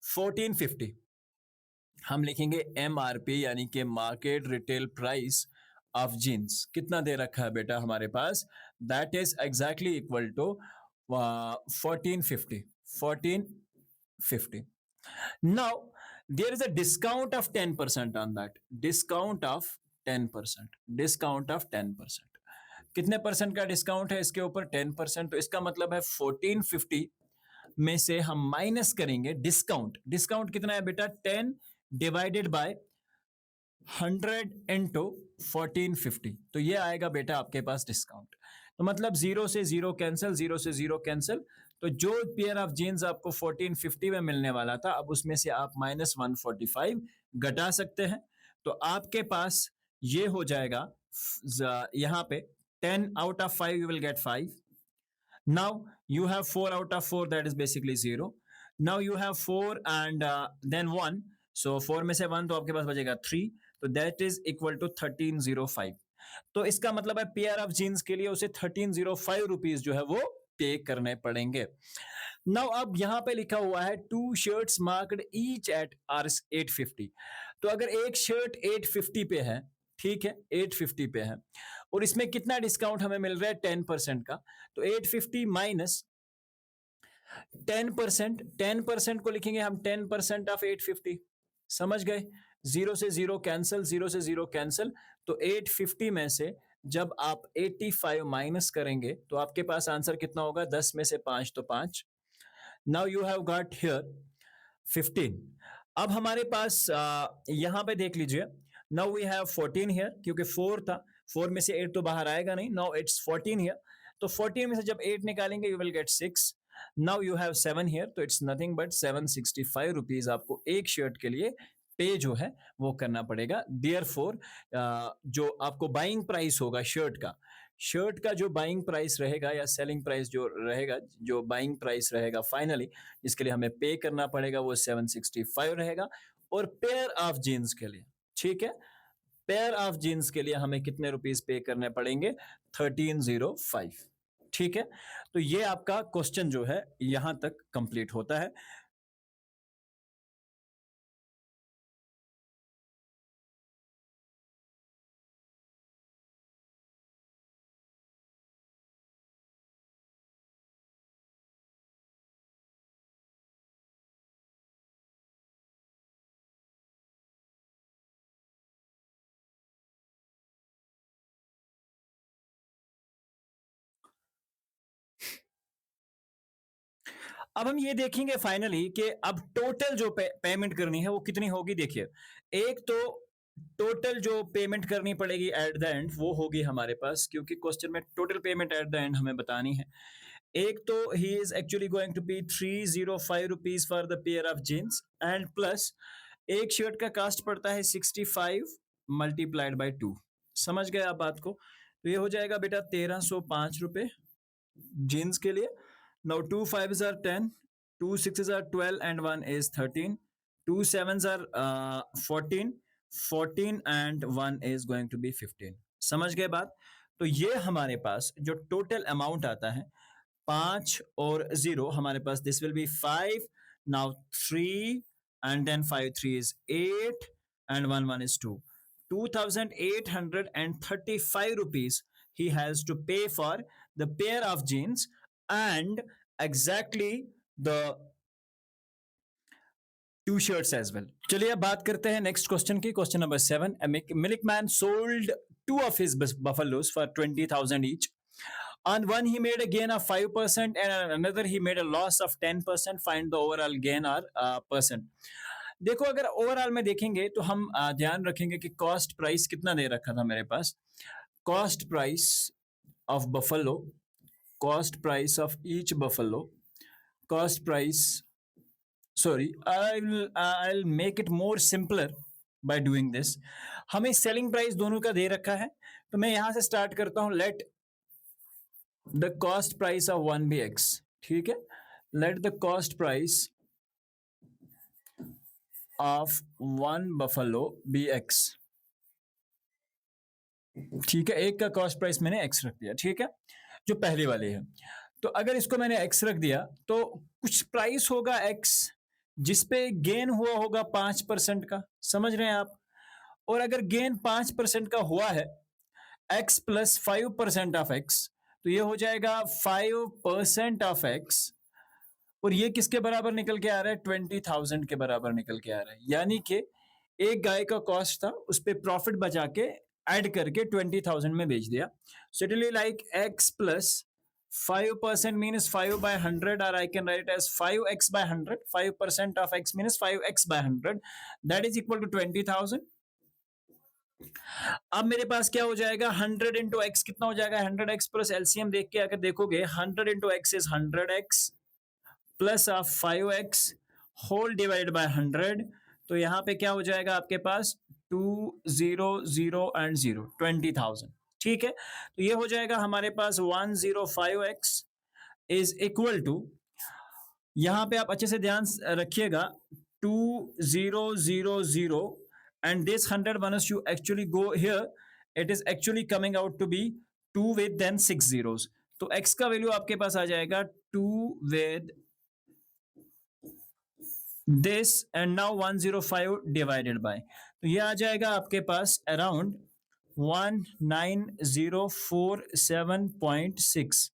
1450। हम लिखेंगे एमआरपी यानी कि market retail price of jeans. कितना दे रखा है बेटा हमारे पास? That is exactly equal to 1450। Now there is a discount of 10% on that. Discount of 10%। कितने परसेंट का डिस्काउंट है इसके ऊपर? 10%। तो इसका मतलब है 1450 में से हम माइनस करेंगे डिस्काउंट। डिस्काउंट कितना है बेटा? 10 डिवाइडेड बाय 100 इंटू 1450। तो ये आएगा बेटा आपके पास डिस्काउंट। तो मतलब जीरो से जीरो कैंसिल, जीरो से जीरो कैंसिल। तो जो पेयर ऑफ जीन्स आपको 1450 में मिलने वाला था, अब उसमें से आप माइनस 145 घटा सकते हैं। तो आपके पास ये हो जाएगा यहां पे 10 out of 5 you will get 5. Now you have 4 out of 4, that is basically 0. Now you have 4 and then 1. So 4 में से 1 तो आपके पास बचेगा 3. तो that is equal to 1305. तो इसका मतलब है पेयर ऑफ जीन्स के लिए उसे 1305 रुपीज जो है वो पे करने पड़ेंगे। नाउ अब यहां पे लिखा हुआ है two shirts marked each at आर्स 850। तो अगर एक शर्ट 850 पे है, ठीक है, 850 पे है, और इसमें कितना डिस्काउंट हमें मिल रहा है? 10% का। तो 850 माइनस 10%, 10% को लिखेंगे हम 10% ऑफ 850। समझ गए? जीरो से जीरो कैंसिल, जीरो से जीरो कैंसिल। तो 850 में से जब आप 85 माइनस करेंगे तो आपके पास आंसर कितना होगा? 10 में से 5 तो 5। Now you have got here 15। अब हमारे पास यहाँ पे देख लीजिए, नाउ वी हैव 14 हियर, क्योंकि 4 था, 4 में से 8 तो बाहर आएगा नहीं, नाउ इट्स 14 हियर। तो 14 में से जब 8 निकालेंगे you will get 6। Now you have 7 here, तो इट्स नथिंग बट 765 रुपीज आपको एक शर्ट के लिए पे जो है वो करना पड़ेगा। देयर फोर जो आपको बाइंग प्राइस होगा शर्ट का जो बाइंग प्राइस रहेगा या सेलिंग प्राइस जो रहेगा, जो बाइंग प्राइस रहेगा फाइनली जिसके लिए हमें पे करना पड़ेगा वो 765 रहेगा। और पेयर ऑफ जीन्स के लिए, ठीक है, पेयर ऑफ जीन्स के लिए हमें कितने रुपीस पे करने पड़ेंगे? 1305। ठीक है, तो ये आपका क्वेश्चन जो है यहां तक कंप्लीट होता है। अब हम ये देखेंगे फाइनली कि अब टोटल जो पेमेंट करनी है वो कितनी होगी। देखिए, एक तो टोटल जो पेमेंट करनी पड़ेगी एट द एंड वो होगी हमारे पास, क्योंकि क्वेश्चन में total payment at the end हमें बतानी है। एक तो he is actually going to pay 305 rupees for the pair of jeans and plus एक शर्ट का कास्ट पड़ता है 65 मल्टीप्लाइड बाय 2। समझ गए आप बात को? तो ये हो जाएगा बेटा 1305 रुपए जीन्स के लिए। Now 2 5s are 10, 2 6s are 12 and 1 is 13, 2 7s are 14, 14 and 1 is going to be 15। समझ गए बात? तो ये हमारे पास जो टोटल अमाउंट आता है 5 और 0 हमारे पास, this will be 5, now 3 and then 5 3 is 8 and 1 1 is 2, 2835 rupees he has to pay for the pair of jeans and exactly the two shirts as well। चलिए अब बात करते हैं नेक्स्ट क्वेश्चन की। Question number 7, milkman sold 2 of his buffaloes for 20,000 each। On one he made a gain of 5% and on another he made a loss of 10%। Find the overall gain or percent। देखो, अगर overall में देखेंगे तो हम ध्यान रखेंगे कि cost price कितना दे रखा था मेरे पास। Cost price of buffalo, cost price of each buffalo, cost price, sorry, I'll make it more simpler by doing this। हमें सेलिंग प्राइस दोनों का दे रखा है, तो मैं यहां से स्टार्ट करता हूं। Let the cost price of one be x. ठीक है, let the cost price of one buffalo be x. ठीक है, एक का कॉस्ट प्राइस मैंने एक्स रख दिया। ठीक है, जो पहले वाले है, तो अगर इसको मैंने एक्स रख दिया तो कुछ प्राइस होगा एक्स जिसपे गेन हुआ होगा 5% का। समझ रहे हैं आप? और अगर गेन 5% का हुआ है एक्स प्लस 5% ऑफ एक्स, तो ये हो जाएगा 5% ऑफ एक्स। और ये किसके बराबर निकल के आ रहा है? 20,000 के बराबर निकल के आ रहा है। यानी कि एक गाय का कॉस्ट था, उस पर प्रॉफिट बचा के ऐड करके 20,000 में बेच दिया। So it will be like x plus 5% means 5 by 100, or I can write it as 5x by 100। 5% of x means 5x by 100, that is equal to 20,000। अब मेरे पास क्या हो जाएगा? 100 इंटू एक्स कितना हो जाएगा? 100x प्लस एलसीएम देख के अगर देखोगे 100 into x is 100x plus of 5x whole divide by 100। तो यहाँ पे क्या हो जाएगा आपके पास? 2 0 0 एंड 0, 20,000। ठीक है, तो ये हो जाएगा हमारे पास 105x इज इक्वल टू, यहां पे आप अच्छे से ध्यान रखिएगा, 2000 and this 100 once you actually go here it is actually coming out to be 2 with then 6 zeros। तो x का वैल्यू आपके पास आ जाएगा 2 with this and now 105 divided by, तो ये आ जाएगा आपके पास अराउंड 19,047.6।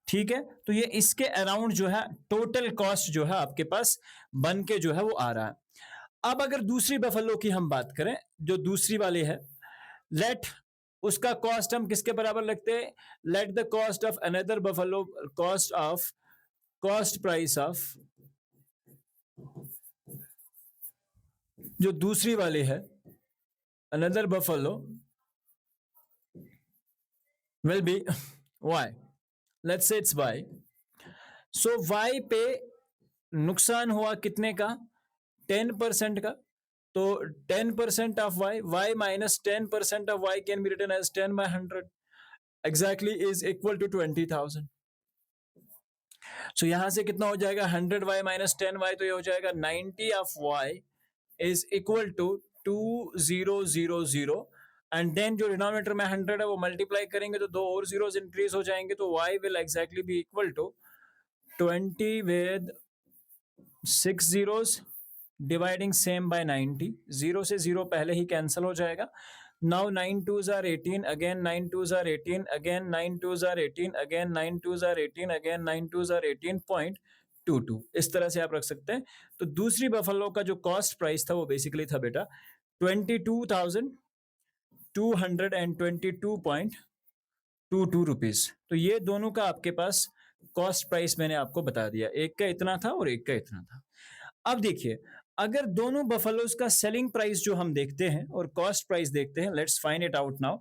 ठीक है, तो ये इसके अराउंड जो है टोटल कॉस्ट जो है आपके पास बन के जो है वो आ रहा है। अब अगर दूसरी बफलो की हम बात करें, जो दूसरी वाले है, लेट उसका कॉस्ट हम किसके बराबर लगते हैं? Late the cost of another buffalo, cost price of जो दूसरी वाली है another buffalo will be y. Let's say it's y. So y पे नुकसान हुआ कितने का? 10% का. तो 10% of y minus 10% of y can be written as 10 by 100 exactly is equal to 20,000. So यहां से कितना हो जाएगा? 100y minus 10y, तो ये हो जाएगा 90 of y is equal to 2000. And then जो डिनोमिनेटर में 100 है वो मल्टीप्लाई करेंगे तो 2 और जीरोस इंक्रीज हो जाएंगे, तो y will exactly be equal to 20 with 6 zeros dividing same by 90. 0 से 0 पहले ही कैंसिल हो जाएगा. Now 9 2s are 18, again 9 2s are 18, again 9 2s are 18, again 9 2s are 18, again 9 2s are 18.22. इस तरह से आप रख सकते हैं. तो दूसरी बफेलो का जो कॉस्ट प्राइस था वो बेसिकली था बेटा 22,222.22 रुपीज. तो ये दोनों का आपके पास कॉस्ट प्राइस मैंने आपको बता दिया. एक का इतना था और एक का इतना था. अब देखिए, अगर दोनों बफेलोज का सेलिंग प्राइस जो हम देखते हैं और कॉस्ट प्राइस देखते हैं, let's find it out now.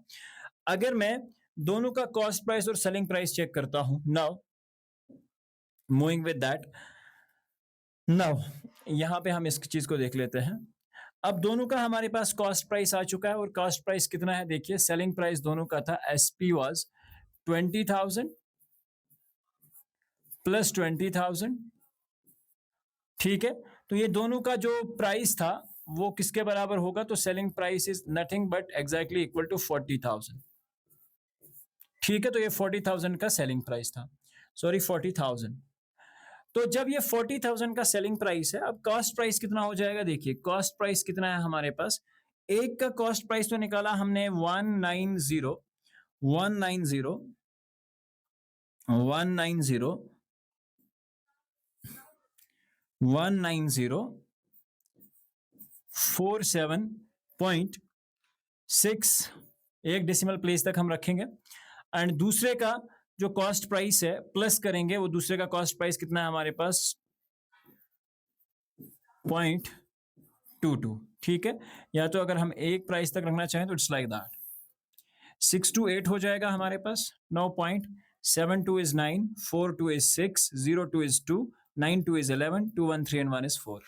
अगर मैं दोनों का कॉस्ट प्राइस और सेलिंग प्राइस चेक करता हूं, now moving with that, now यहां पे हम इस चीज को देख लेते हैं. अब दोनों का हमारे पास कॉस्ट प्राइस आ चुका है और कॉस्ट प्राइस कितना है? देखिए, सेलिंग प्राइस दोनों का था SP वाज 20,000 प्लस 20,000. ठीक है, तो ये दोनों का जो प्राइस था वो किसके बराबर होगा? तो selling price is nothing but exactly equal to 40,000. ठीक है, तो ये 40,000 का सेलिंग प्राइस था. सॉरी, 40,000. तो जब ये 40,000 का सेलिंग प्राइस है, अब कॉस्ट प्राइस कितना हो जाएगा? देखिए, कॉस्ट प्राइस कितना है हमारे पास? एक का कॉस्ट प्राइस तो निकाला हमने 190 19047.6, एक डेसिमल प्लेस तक हम रखेंगे. एंड दूसरे का जो कॉस्ट प्राइस है प्लस करेंगे, वो दूसरे का कॉस्ट प्राइस कितना है हमारे पास? 0.22. ठीक है, या तो अगर हम एक प्राइस तक रखना चाहें तो इट्स लाइक दैट. 628 हो जाएगा हमारे पास. 9.72 is 9, 42 is 6, 02 is 2, 92 is 11, 213 and 1 is 4.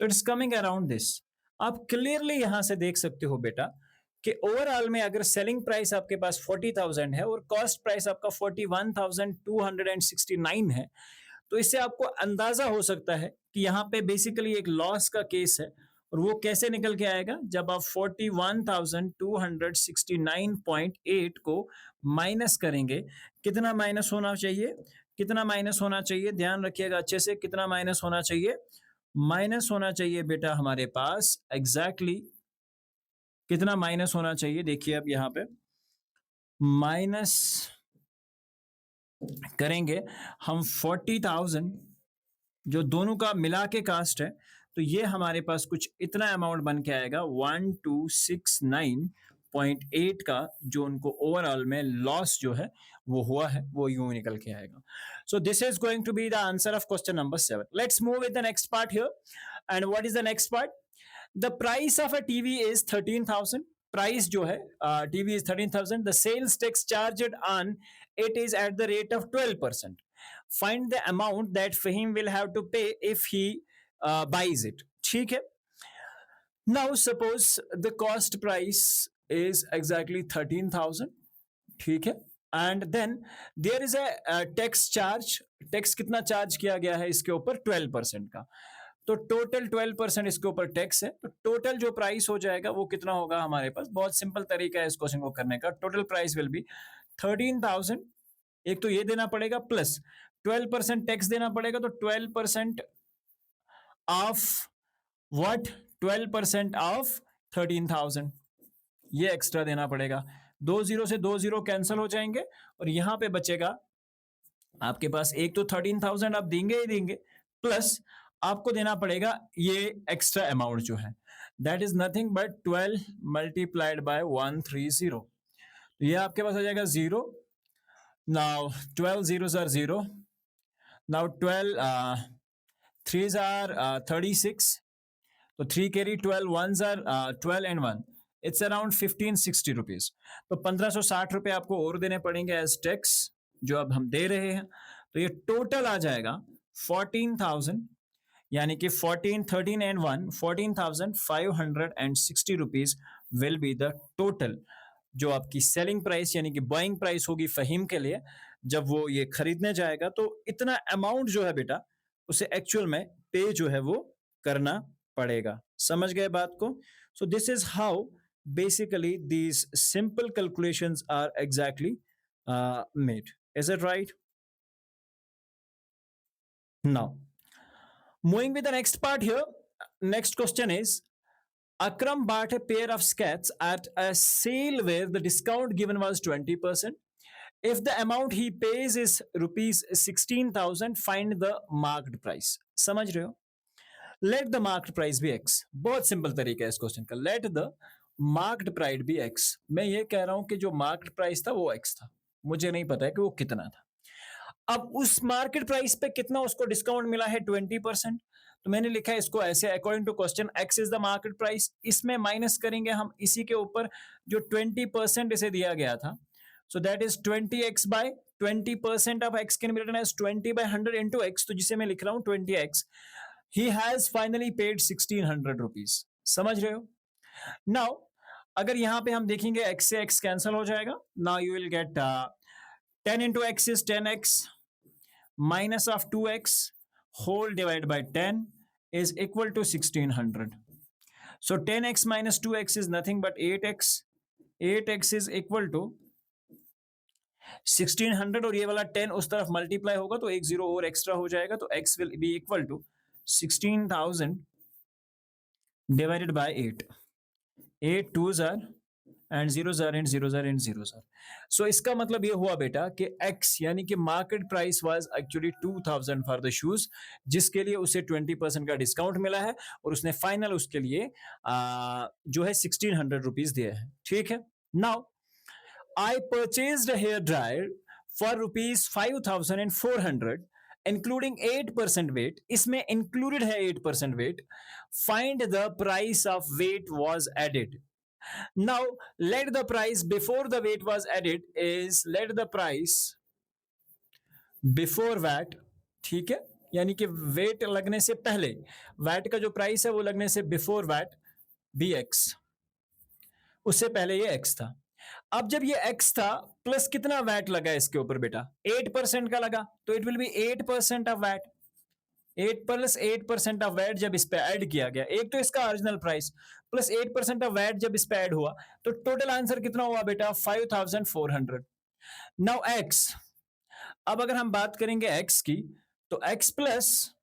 तो इट्स कमिंग अराउंड दिस. आप क्लियरली यहां से देख सकते हो बेटा कि ओवरऑल में अगर सेलिंग प्राइस आपके पास 40,000 है और कॉस्ट प्राइस आपका 41,269 है, तो इससे आपको अंदाजा हो सकता है कि यहाँ पे बेसिकली एक लॉस का केस है. और वो कैसे निकल के आएगा? जब आप 41,269.8 को माइनस करेंगे. कितना माइनस होना चाहिए? कितना माइनस होना चाहिए? ध्यान रखिएगा अच्छे से. कितना माइनस होना चाहिए? माइनस होना चाहिए बेटा हमारे पास एग्जैक्टली कितना माइनस होना चाहिए? देखिए, अब यहां पे माइनस करेंगे हम 40,000 जो दोनों का मिला के कास्ट है, तो ये हमारे पास कुछ इतना अमाउंट बन के आएगा 1269.8 का, जो उनको ओवरऑल में लॉस जो है वो हुआ है, वो यूं निकल के आएगा. So this is going to be the answer of question number 7. Let's move with the next part here. And what is the next part? The price of a TV is 13,000. Price जो है TV is 13,000. The sales tax charged on it is at the rate of 12%. Find the amount that Fahim will have to pay if he buys it. ठीक है. Now suppose the cost price is exactly 13,000. ठीक है. And then there is a tax charge. Tax कितना charge किया गया है इसके ऊपर? 12% का. तो टोटल 12% इसके ऊपर टैक्स है. तो टोटल जो प्राइस हो जाएगा वो कितना होगा हमारे पास? बहुत सिंपल तरीका है इस क्वेश्चन को करने का. Total price will B 13,000. एक तो ये देना पड़ेगा प्लस 12% टैक्स देना पड़ेगा. तो 12% ऑफ व्हाट? 12% ऑफ 13,000 ये एक्स्ट्रा देना पड़ेगा. 2 जीरो से 2 जीरो कैंसिल हो जाएंगे और यहां पे बचेगा आपके पास एक तो 13,000 आप देंगे ही देंगे, प्लस आपको देना पड़ेगा ये एक्स्ट्रा अमाउंट जो है, that is nothing but 12 multiplied by 130. तो ये आपके पास आ जाएगा 0. Now 12 zeros are 0. Now 12 threes are 36. तो 3 carry 12 ones are 12 and 1. It's around 1560 rupees. तो 1560 रुपए आपको और देने पड़ेंगे एज टैक्स, जो अब हम दे रहे हैं. तो ये टोटल आ जाएगा 14,000, यानी कि 14, 13 and 1, 14,560 rupees will be the total जो आपकी सेलिंग प्राइस यानी कि बाइंग प्राइस होगी फहीम के लिए. जब वो ये खरीदने जाएगा तो इतना अमाउंट जो है बेटा उसे एक्चुअल में पे जो है वो करना पड़ेगा. समझ गए बात को? So this is how basically these simple calculations are exactly made. Is it right? Now moving with the next part here, next question is Akram bought a pair of skates at a sale where the discount given was 20%. If the amount he pays is rupees 16,000, find the marked price. समझ रहे हो? Let the marked price be x. बहुत simple तरीका है इस question का. Let the marked price be x. मैं ये कह रहा हूं कि जो marked price था वो x था, मुझे नहीं पता है कि वो कितना था. अब उस मार्केट प्राइस पे कितना उसको डिस्काउंट मिला है 20%. तो मैंने लिखा है इसको ऐसे, according to question x is the market price. इसमें माइनस करेंगे हम इसी के ऊपर जो 20% इसे दिया गया था. So that is 20x by 20% of x can be written as 20 by 100 into x. तो जिसे मैं लिख रहा हूं 20x. He has finally paid 1600 rupees. समझ रहे हो? नाउ अगर यहां पे हम देखेंगे x से x कैंसिल हो जाएगा. Now you will get 10 into x is 10x minus of 2x whole divided by 10 is equal to 1600. So 10x minus 2x is nothing but 8x. 8x is equal to 1600 और ये वाला 10 उस तरफ multiply होगा तो एक जीरो और extra हो जाएगा. तो x will be equal to 16,000 divided by 8. 8 twos are and zeros are and zeros are and zeros are. So इसका मतलब ये हुआ बेटा कि x यानी कि market price was actually 2000 for the shoes, जिसके लिए उसे 20% का डिस्काउंट मिला है और उसने फाइनल उसके लिए जो है 1600 रुपीज दिए हैं. ठीक है. Now I purchased a hair dryer for rupees 5400 including 8% VAT. इसमें इंक्लूडेड है 8% VAT. Find the price of VAT was added. Now let the price before the weight was added is let the price before VAT. ठीक है, यानी कि wait लगने से पहले VAT का जो प्राइस है वो लगने से बिफोर वैट bx. उससे पहले ये x था. अब जब ये x था प्लस कितना वैट लगा इसके ऊपर बेटा 8% का लगा, तो it will be 8% of VAT. 8 plus 8% of VAT जब इस पे ऐड किया गया, एक तो इसका original price plus 8% of VAT जब इस पे ऐड हुआ तो टोटल आंसर कितना हुआ बेटा 5400. नाउ x, अब अगर हम बात करेंगे x की तो x plus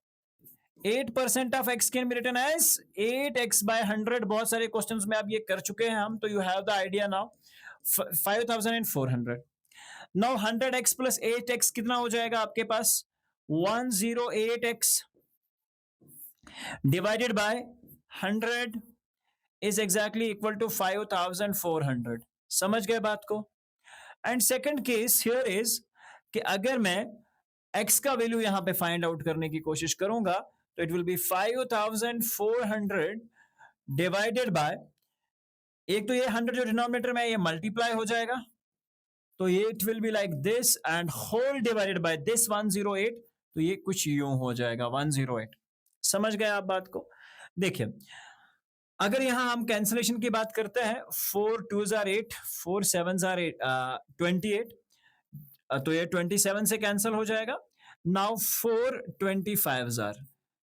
8% of x can be written as 8x by 100. बहुत सारे क्वेश्चंस में आप ये कर चुके हैं हम, तो you have the idea now. 5400. Now 100x plus 8x कितना हो जाएगा आपके पास 108x divided by 100 is exactly equal to 5400. समझ गए बात को? And second case here is कि अगर मैं x का वैल्यू यहां पे फाइंड आउट करने की कोशिश करूंगा तो it will B 5400 divided by, एक तो ये 100 जो डिनोमिनेटर में ये मल्टीप्लाई हो जाएगा तो ये it will be like this and whole divided by this 108. तो ये कुछ यूं हो जाएगा 108. समझ गए आप बात को? देखिए अगर यहां हम कैंसिलेशन की बात करते हैं 4 2s are 8, 4 7s are 28, तो ये 27 से कैंसिल हो जाएगा. नाउ 4 25s are,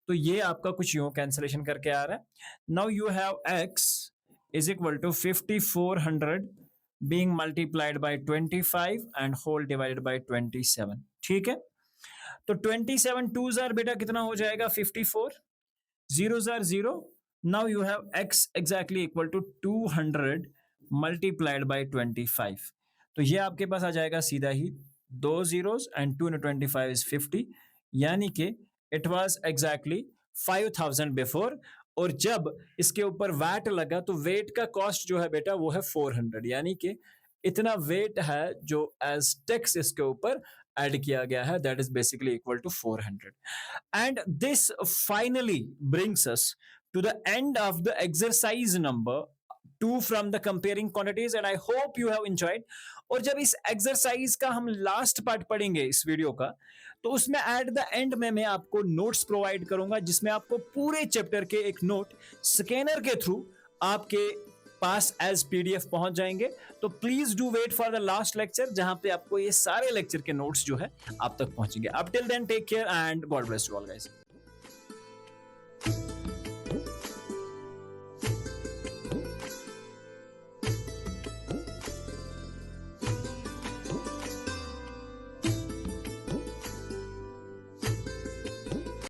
तो ये आपका कुछ यूं कैंसिलेशन करके आ रहा है. Now you have x is equal to 5400 being multiplied by 25 and whole divided by 27. ठीक है. तो 27 2s are बेटा कितना हो जाएगा 54, zeros are 0. Now you have x exactly equal to 200 multiplied by 25. तो ये आपके पास आ जाएगा सीधा ही 2 zeros and 2 into 25 is 50, यानी कि it was exactly 5000 before. और जब इसके ऊपर वैट लगा तो वेट का कॉस्ट जो है बेटा वो है 400, यानी कि इतना वेट है जो एज टैक्स इसके ऊपर ऐड किया गया है, that is basically equal to 400. And this finally brings us to the end of the exercise number 2 from the comparing quantities, and I hope you have enjoyed. और जब इस एक्सरसाइज का हम लास्ट पार्ट पढ़ेंगे इस वीडियो का, तो उसमें एट द एंड में मैं आपको नोट्स प्रोवाइड करूंगा, जिसमें आपको पूरे चैप्टर के एक नोट स्कैनर के थ्रू आपके पास एज पीडीएफ पहुंच जाएंगे. तो please do wait for the last lecture, जहां पे आपको ये सारे लेक्चर के नोट्स जो है आप तक पहुंचेंगे. अब till then take care and God bless you all guys.